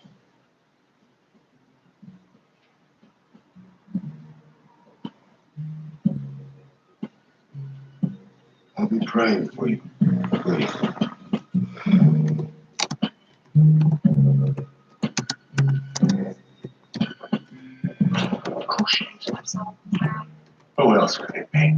I'll be praying for you, please. Who else could it be?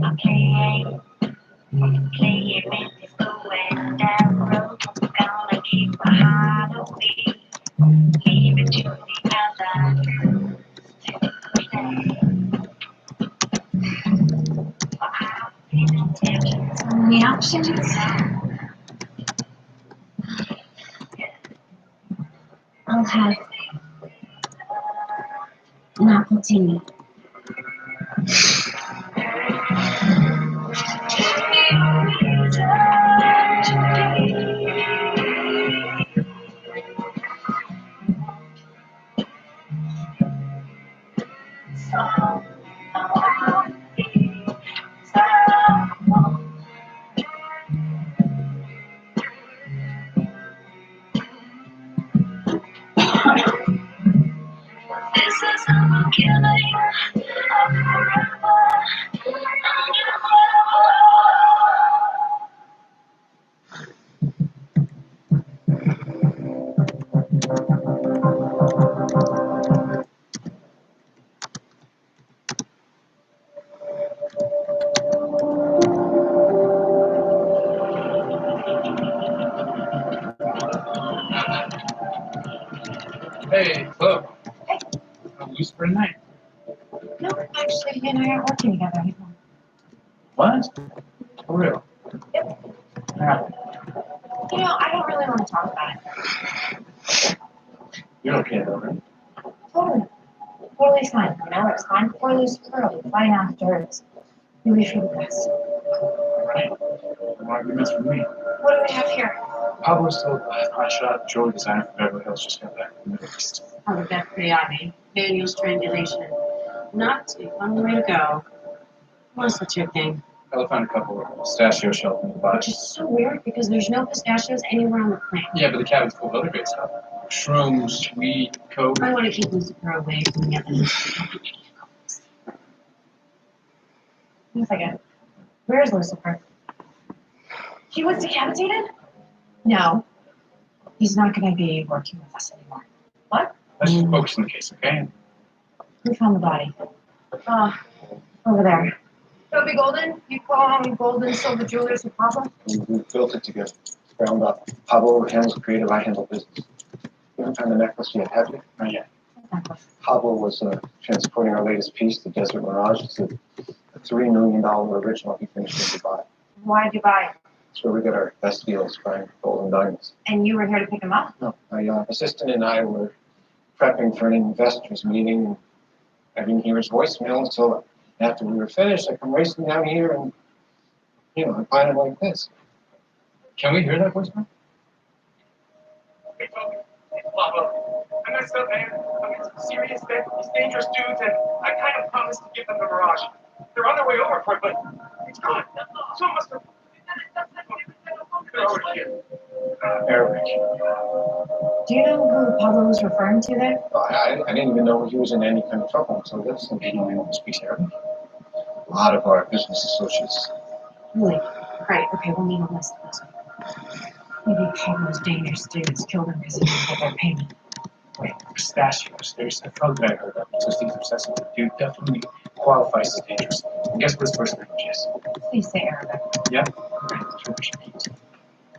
So many options. I'll have an apple tea. Hey, look. I'm Lucifer tonight. No, actually, he and I aren't working together anymore. What? For real? Yep. Yeah. You know, I don't really want to talk about it. You're okay though, right? Totally. Totally fine. You know, it's fine before Lucifer. It'll be fine afterwards. You wish for the best. Right. No arguments from me. What do we have here? Pablo still hot shot jewelry designer from Beverly Hills just got back from the Middle East. Probably got Priati. Manual strangulation. Not a fun way to go. What's the your thing? I'll find a couple of pistachio shells in the Which box. is so weird because there's no pistachios anywhere on the planet. Yeah, but the cabin's full of other great stuff. Shrooms, weed, coke. I want to keep Lucifer away from the others. Wait a second. Where's Lucifer? He was decapitated? No. He's not going to be working with us anymore. What? Let's just focus on the case, okay? Who found the body? Over there. Toby Golden? You call him Golden Silver Jewelers with Pablo? We built it together, ground up. Pablo handles creative, I handle business. You ever find the necklace yet, have you? Not yet. Pablo was transporting our latest piece, the Desert Mirage. It's a $3 million original he finished in Dubai. Why'd you buy it? That's where we get our best deals, buying gold and diamonds. And you were here to pick him up? No, my assistant and I were prepping for an investors meeting. I didn't hear his voicemail until after we were finished. I come racing down here and, I find it like this. Can we hear that voicemail? Hey, Toby. It's Pablo. I messed up, man. I mean, it's serious, man. These dangerous dudes, and I kind of promised to give them the Mirage. They're on their way over for it, but it's gone. Someone must have. They're already here. Arabic. Do you know who Pablo was referring to there? I didn't even know he was in any kind of trouble until this. You know anyone who speaks Arabic? A lot of our business associates. Really? Great. Okay, we'll need a list of those. Maybe Pablo's dangerous dudes killed him because he didn't get their payment. Wait, pistachios. There's a drug that I heard of. So Steve's obsessed with it. Dude definitely qualifies as dangerous. And guess what his first language is? Please say Arabic. Yeah? Turkish peas.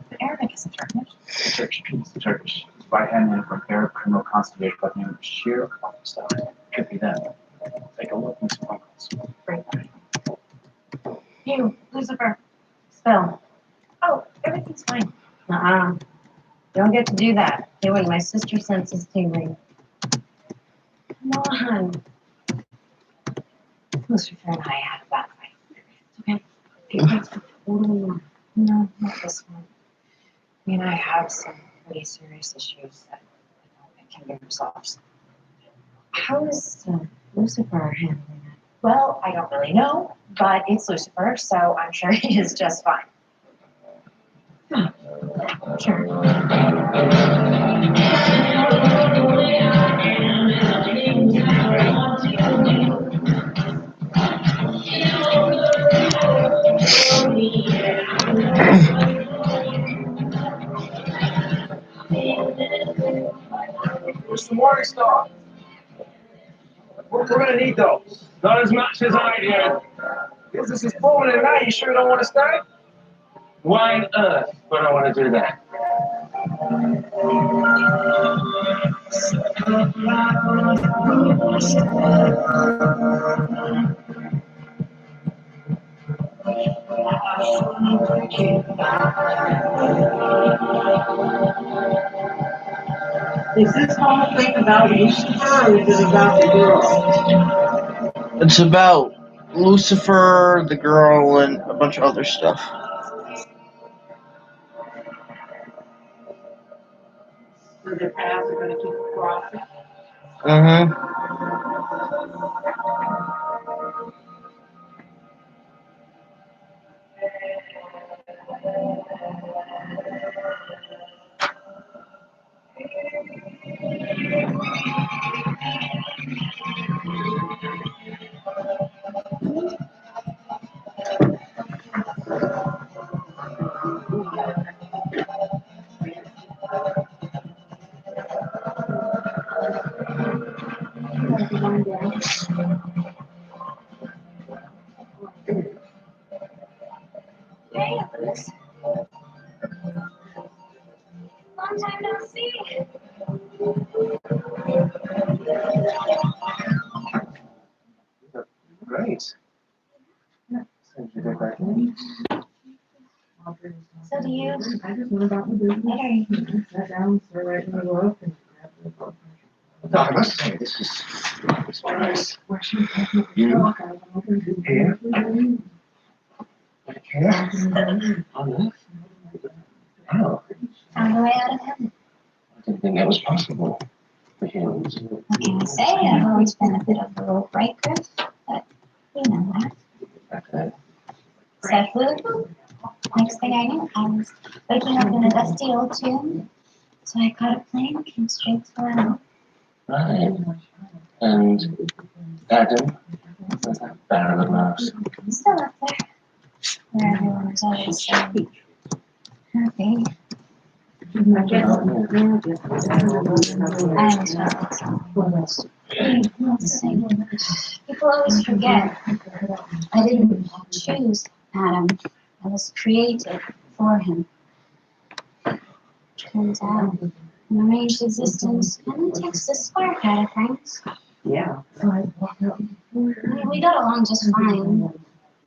But Arabic isn't Turkish. Turkish peas. Turkish. It's by handman from Arab criminal conservation by the name of Bashir Al-Assad. Could be them. Take a look and some phone calls. Great. You, Lucifer. Spill. Oh, everything's fine. Don't get to do that. Doing my sister senses tingling. Come on. Lucifer and I had a bad fight. Okay? It's totally normal. No, not this one. I mean, I have some pretty serious issues that can be resolved. How is Lucifer handling it? Well, I don't really know, but it's Lucifer, so I'm sure he is just fine. Huh. Sure. Where's the Morning Star? We're gonna need those. Not as much as I do. Business is booming tonight. You sure don't want to stay? Why on earth would I want to do that? Is this whole thing about Lucifer or is it about the girl? It's about Lucifer, the girl, and a bunch of other stuff. So their paths are going to keep crossing? Mm-hmm. Hey, Liz. Long time no see. Great. Seems you did great. So do you. I just went about the business. Sat down, started writing the book, and No, I must say, this is nice. you Here? Here? On Earth? Oh, Found a way out of heaven. I didn't think that was possible for humans. What can I say? I've always been a bit of a little right, Griff, but you know that. Okay. Set food. Next thing I knew, I was waking up in a dusty old tomb. So I caught a plane, came straight to Orlando. Right. And Adam, with that barrel of mouse. I'm still up there, where everyone was always so happy. I always felt like something. People always forget. I didn't choose Adam. I was created for him. Turns out, an arranged existence kind of takes the spark out of things. yeah. I mean, we got along just fine,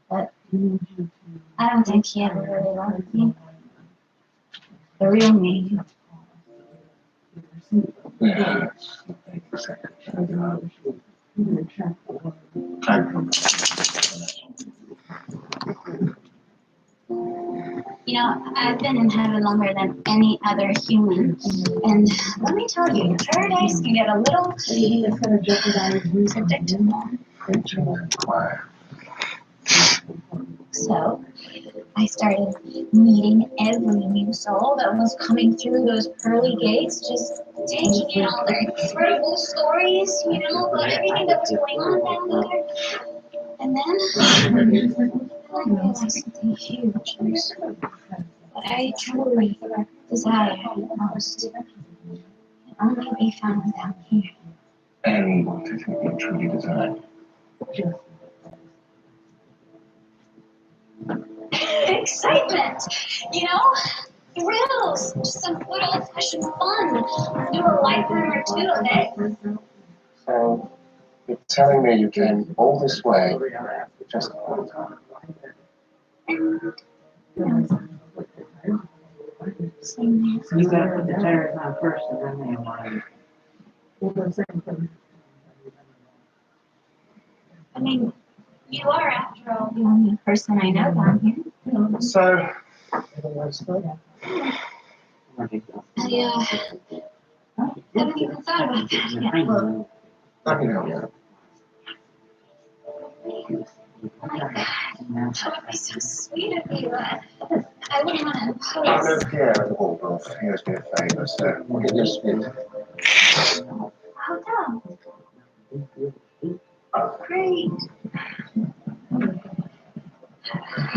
but I don't think he ever really loved me. The real me. Yeah. You know, I've been in heaven longer than any other human, and let me tell you, paradise can get a little predictable. Quiet. So, I started meeting every new soul that was coming through those pearly gates, just taking in all their incredible stories, you know, about everything that was going on down there. And then I realized something huge. What I truly desire most can only be found down here. And what do you think you truly desire? Excitement, you know, thrills, just some good old-fashioned fun. Do a life or two a day. So, you're telling me you came all this way just for one time? You gotta put the tires on first and then they align. I mean, you are, after all, the only person I know down here. So, I haven't even thought about that yet. Well, let me help you. oh my God, that would be so sweet of you. I wouldn't want to I impose. live here at the Waldorf. He owes me a favour, so we'll get your spit. How come? Great.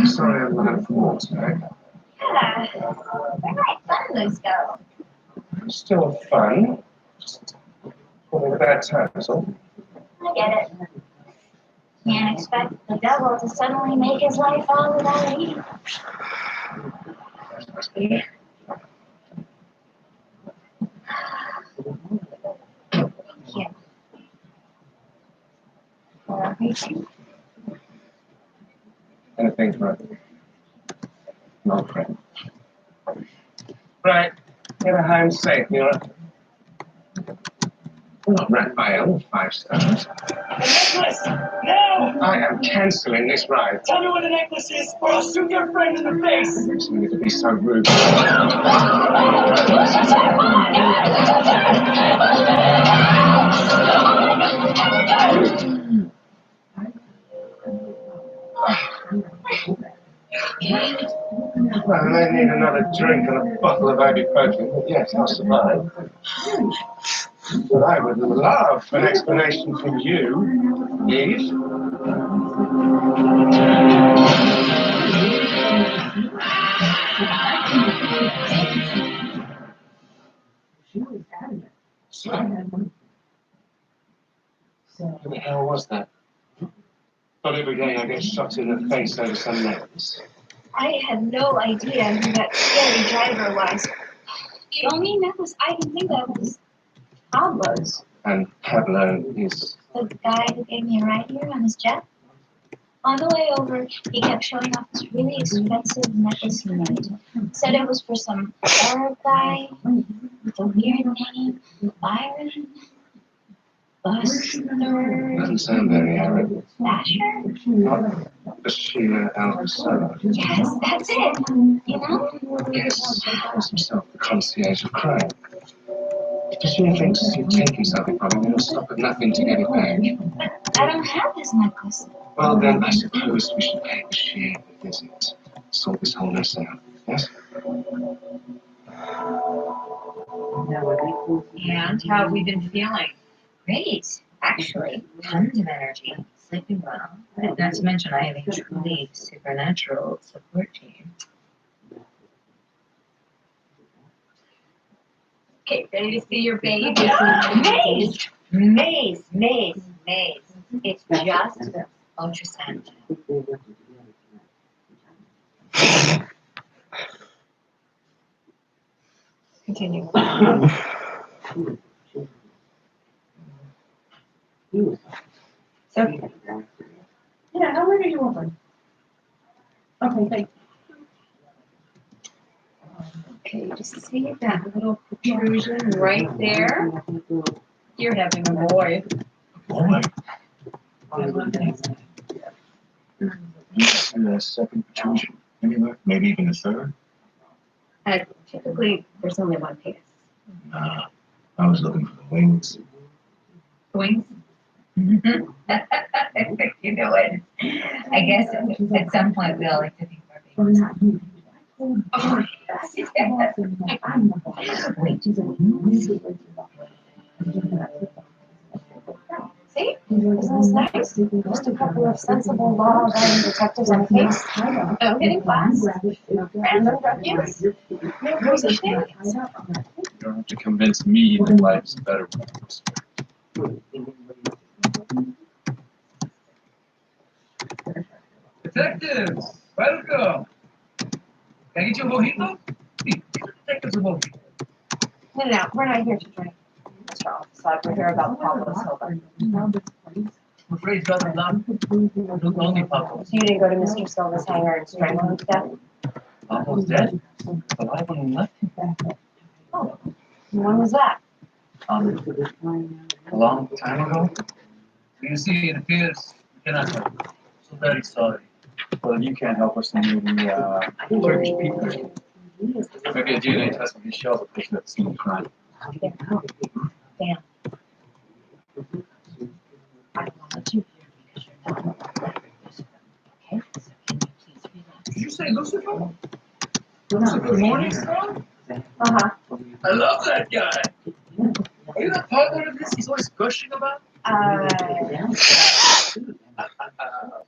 Sorry, I'm looking for walks, Meg. Yeah. Where my fun those go? Still fun. Just having a bad time, that's all. I get it. Can't expect the devil to suddenly make his life all about eating. Here. For everything. Anything's right. No friend. Right. Get her home safe, you know. I'm not ranked my own 5 stars. The necklace! Now! I am cancelling this ride. Tell me where the necklace is, or I'll shoot your friend in the face! You need to be so rude. Well, I may need another drink and a bottle of ibuprofen, but yes, I'll survive. But I would love an explanation from you, Eve. Who the hell was that? Not every day I get shot in the face over some necklace. I had no idea who that scary driver was. The only necklace I can think of was Pablo's. And Pablo is... The guy who gave me a ride here on his jet. On the way over, he kept showing off this really expensive necklace he made. Said it was for some Arab guy with a weird name, Byron. Buster. Doesn't sound very Arab. Basher? Not Bashir al-Assad. Yes, that's it. You know? Yes, he calls himself the concierge of crime. Bashir thinks you're taking something from him, he'll stop at nothing to get it back. But I don't have this necklace. Well, then I suppose we should pay Bashir a visit. Sort this whole mess out. Yes? And how have we been feeling? Great, actually. Tons of energy, sleeping well. Not to mention, I have a truly supernatural support team. Okay, ready to see your baby? Maze. It's just ultrasound. Continue. So, yeah, how long are you open? Okay, thanks. Okay, just see that little protrusion right there. You're having a boy. Boy. And a second protrusion. Maybe even a third. Typically, there's only one penis. Nah, I was looking for the wings. Wings? You know it. I guess at some point we all like to think our babies. Oh, see? Isn't this nice? Just a couple of sensible, law-abiding detectives on a case. No hitting class. Random drug use. No crazy shenanigans. You don't have to convince me that life's better with respect. Detectives, welcome. Can I get you a mojito? Detectives a mojito. No, we're not here to drink. Mr. Officer, we're here about Pablo Silva. I'm afraid he's rather not. Look only Pablo. So you didn't go to Mr. Silva's hangar and strangle him to death? Pablo's dead. Alive on nothing. Oh, when was that? A long time ago. You see, it appears we cannot help. So very sorry. Well, you can't help us, then maybe Turkish people. Maybe a DNA test on his shells will push that scene of crime. Damn. I wanted you here because you're not okay? So can you please relax? Did you say Lucifer? Lucifer Morningstar? Uh-huh. I love that guy. Are you the partner of this he's always gushing about?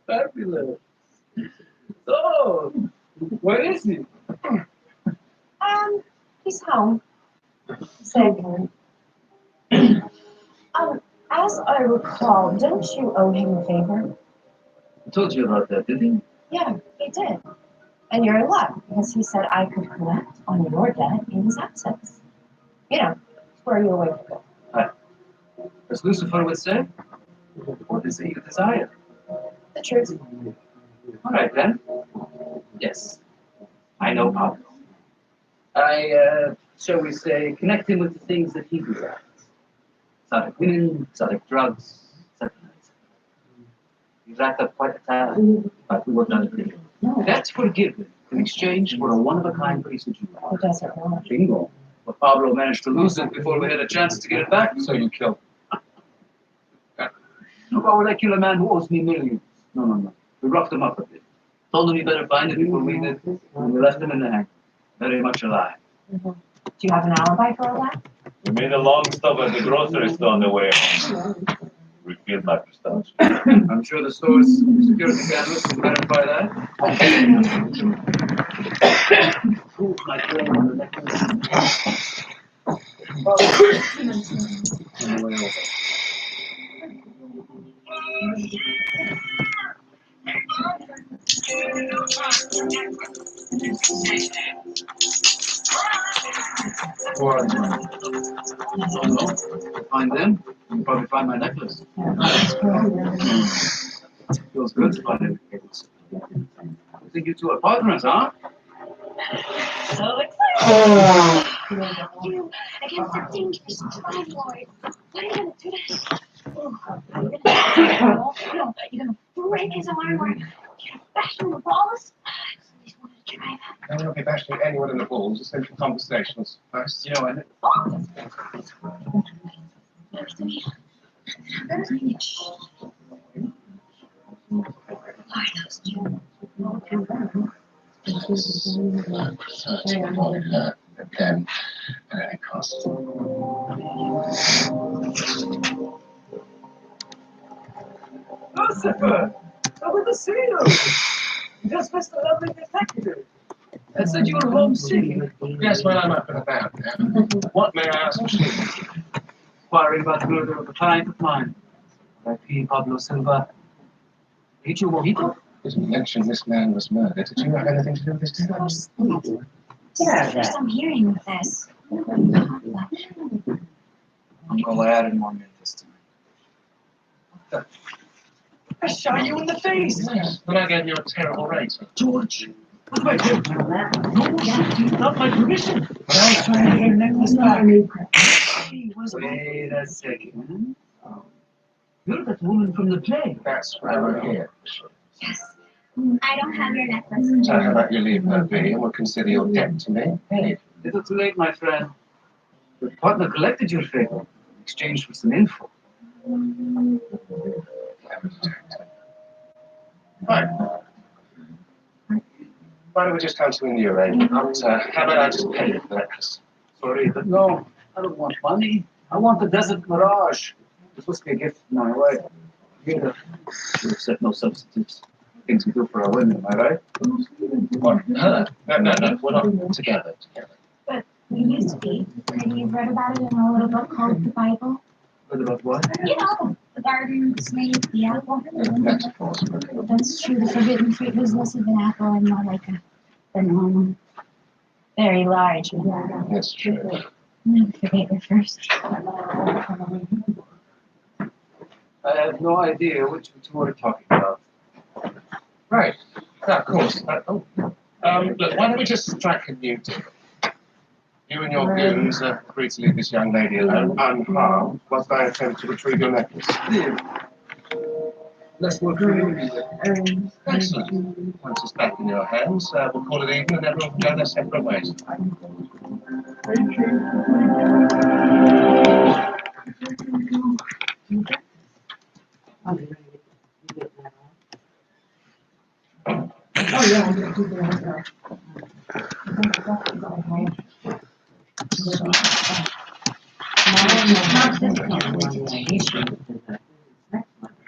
Fabulous. So, where is he? He's home. Say, as I recall, didn't you owe him a favor? I told you about that, didn't he? Yeah, he did. And you're in luck, because he said I could collect on your debt in his absence. You know, square you away for good. As Lucifer would say, what is it you desire? The truth. All right, then. Yes, I know Pablo. I, shall we say, connect him with the things that he desires. Exotic women, exotic drugs, etc. He's racked up quite a talent, but we would not agree. That's forgiven in exchange for a one-of-a-kind piece of jewelry. Who does it wrong? Bingo. But Pablo managed to lose it before we had a chance to get it back, so you killed him. Why would I kill a man who owes me millions? No. We roughed him up a bit. Told him he better find it before we did, and we left him in the hang. Very much alive. Do you have an alibi for all that? We made a long stop at the grocery store on the way home. We filled my pistache. I'm sure the store's security cameras can verify that. Ooh, my brain on the necklace. On the way over. Who are they? I don't know. Find them, you'll probably find my necklace. Feels good to find indicators. I think you two are partners, huh? So excited! Against the dangerous drive lord. What are you gonna do this? You're gonna break his arm or you're gonna bash him in the balls? I just wanted to try that. I won't be bashing anyone in the balls, just simple conversations. First, You know, and again, at any cost. Lucifer! Over to see you! You just missed a lovely detective. I said you were homesick. Yes, well, I'm up and about now. What may I ask you? Inquiring about the murder of a client of mine. R.I.P. Pablo Silva. Eat your mojito? As you mentioned, this man was murdered. Did you have anything to do with this Of death? course not. This is the first I'm hearing of this. I'm gonna add in more mint this time. I shot you in the face. Yes, but I gave you a terrible rating. George, with my head on that. No, not my permission. But I was trying to get her necklace back. She was Wait a second. You're that woman from the play. That's why we're here. Yes. I don't have your necklace. So how about you leave her be and we'll consider your debt to me? Hey. Little too late, my friend. Your partner collected your favor in exchange for some info. Right. Why don't we just come to a new arrangement? How about I just pay you for the necklace? Sorry, but no, I don't want money. I want the desert mirage. This must be a gift from my wife. You accept no substitutes. Things we do for our women, am I right? What? Her? No. We're not together. But we used to be. Maybe you've read about it in a little book called the Bible. What about what? You know, the garden, the snake, the apple. Metaphors. That's true. The forbidden fruit was less of an apple and more like a banana. Very large. That's true. Never forget your first. I have no idea what you two are talking about. Right. Yeah, of course. Look, why don't we just strike a new deal? You and your goons agree to leave this young lady alone, unharmed, whilst I attempt to retrieve your necklace. Let's work for you. Excellent. Once it's back in your hands, we'll call it even and everyone can go their separate ways. Oh, yeah, I'm gonna do that.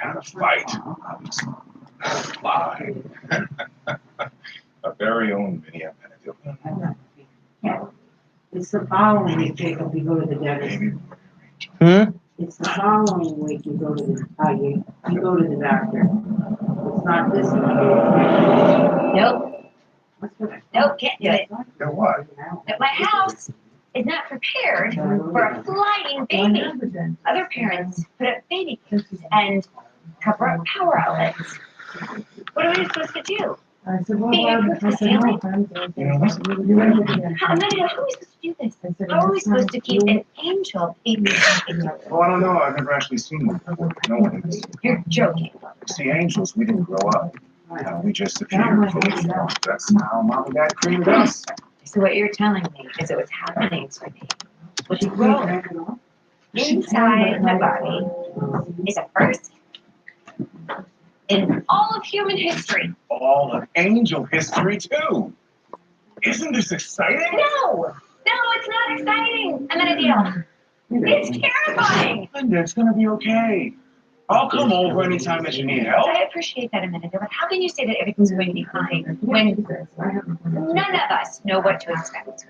And a fight. Fly. Our very own Vinny Benedict. It's the following week, Jacob, you go to the dentist. It's the following week you go to the, you go to the doctor. It's not this week. Nope. Nope, can't do it. You know what? But my house is not prepared for a flying baby. Other parents put up baby cages and cover up power outlets. What are we supposed to do? Be a Christmas family? You know what? How am I supposed to do this? How are we supposed to keep an angel baby? Oh, I don't know. I've never actually seen one. No one has. You're joking. See, angels, we didn't grow up. We just appeared. That's how Mom and Dad created us. So what you're telling me is that what's happening to me was growing inside my body is a first in all of human history. All of angel history, too. Isn't this exciting? No, it's not exciting. I'm in a deal. It's terrifying. Linda, it's gonna be okay. I'll come over anytime that you need help. I appreciate that a minute, but how can you say that everything's going to be fine when none of us know what to expect?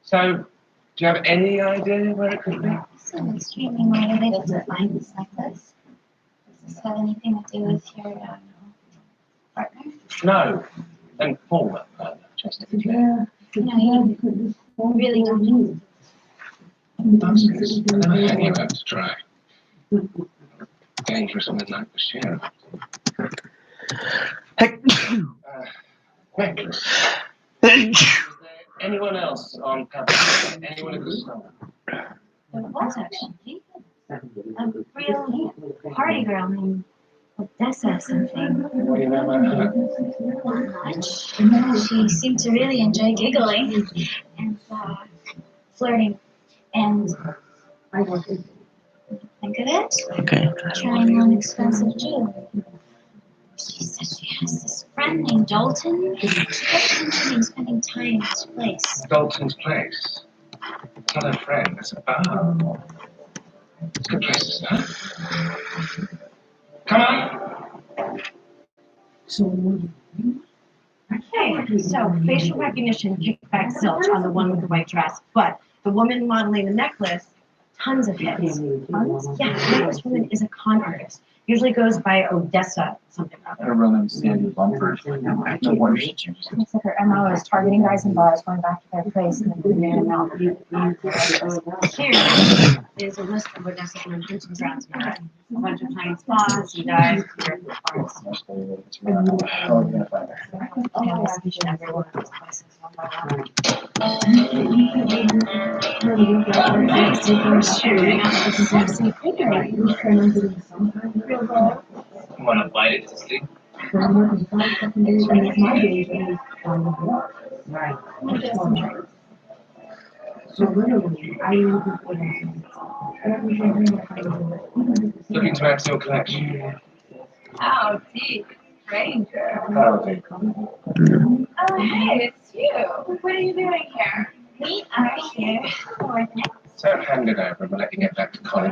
So, do you have any idea where it could be? So extremely motivated to find this necklace. Does this have anything to do with your partner? No. And Paul, that man, just if you No, you really don't. Nonsense. I never had you have to try. Dangerous midnight for sheriff. necklace. Is there anyone else on campus? Anyone in the staff? There was actually a real party girl named Odessa or something. What do you know about her? Not much. She seemed to really enjoy giggling and flirting and think of it. Okay. Trying on expensive jewelry. She said she has this friend named Dalton. She kept mentioning spending time at his place. Dalton's place. It's not a friend, it's a bar. It's a good place to start. Come on. Okay, so facial recognition kickback zilch on the one with the white dress, but the woman modeling the necklace, tons of hits. Tons? Yeah, the necklace woman is a con artist. Usually goes by Odessa something or other. Her real name's Sandy Lumford. The worst. Looks like her MO is targeting guys in bars, going back to their place, and then bringing them out. Here is a list of Odessa's known hunting grounds. A bunch of pine spots and dives. How are we gonna find her? Yeah, this is every one of these places. Shooting up a sexy figure. Wanna bite it to sleep? Looking to add to your collection. How deep, stranger. Howdy. Oh, hey, it's you. What are you doing here? We are here for the So hand it over and we'll let you get back to college.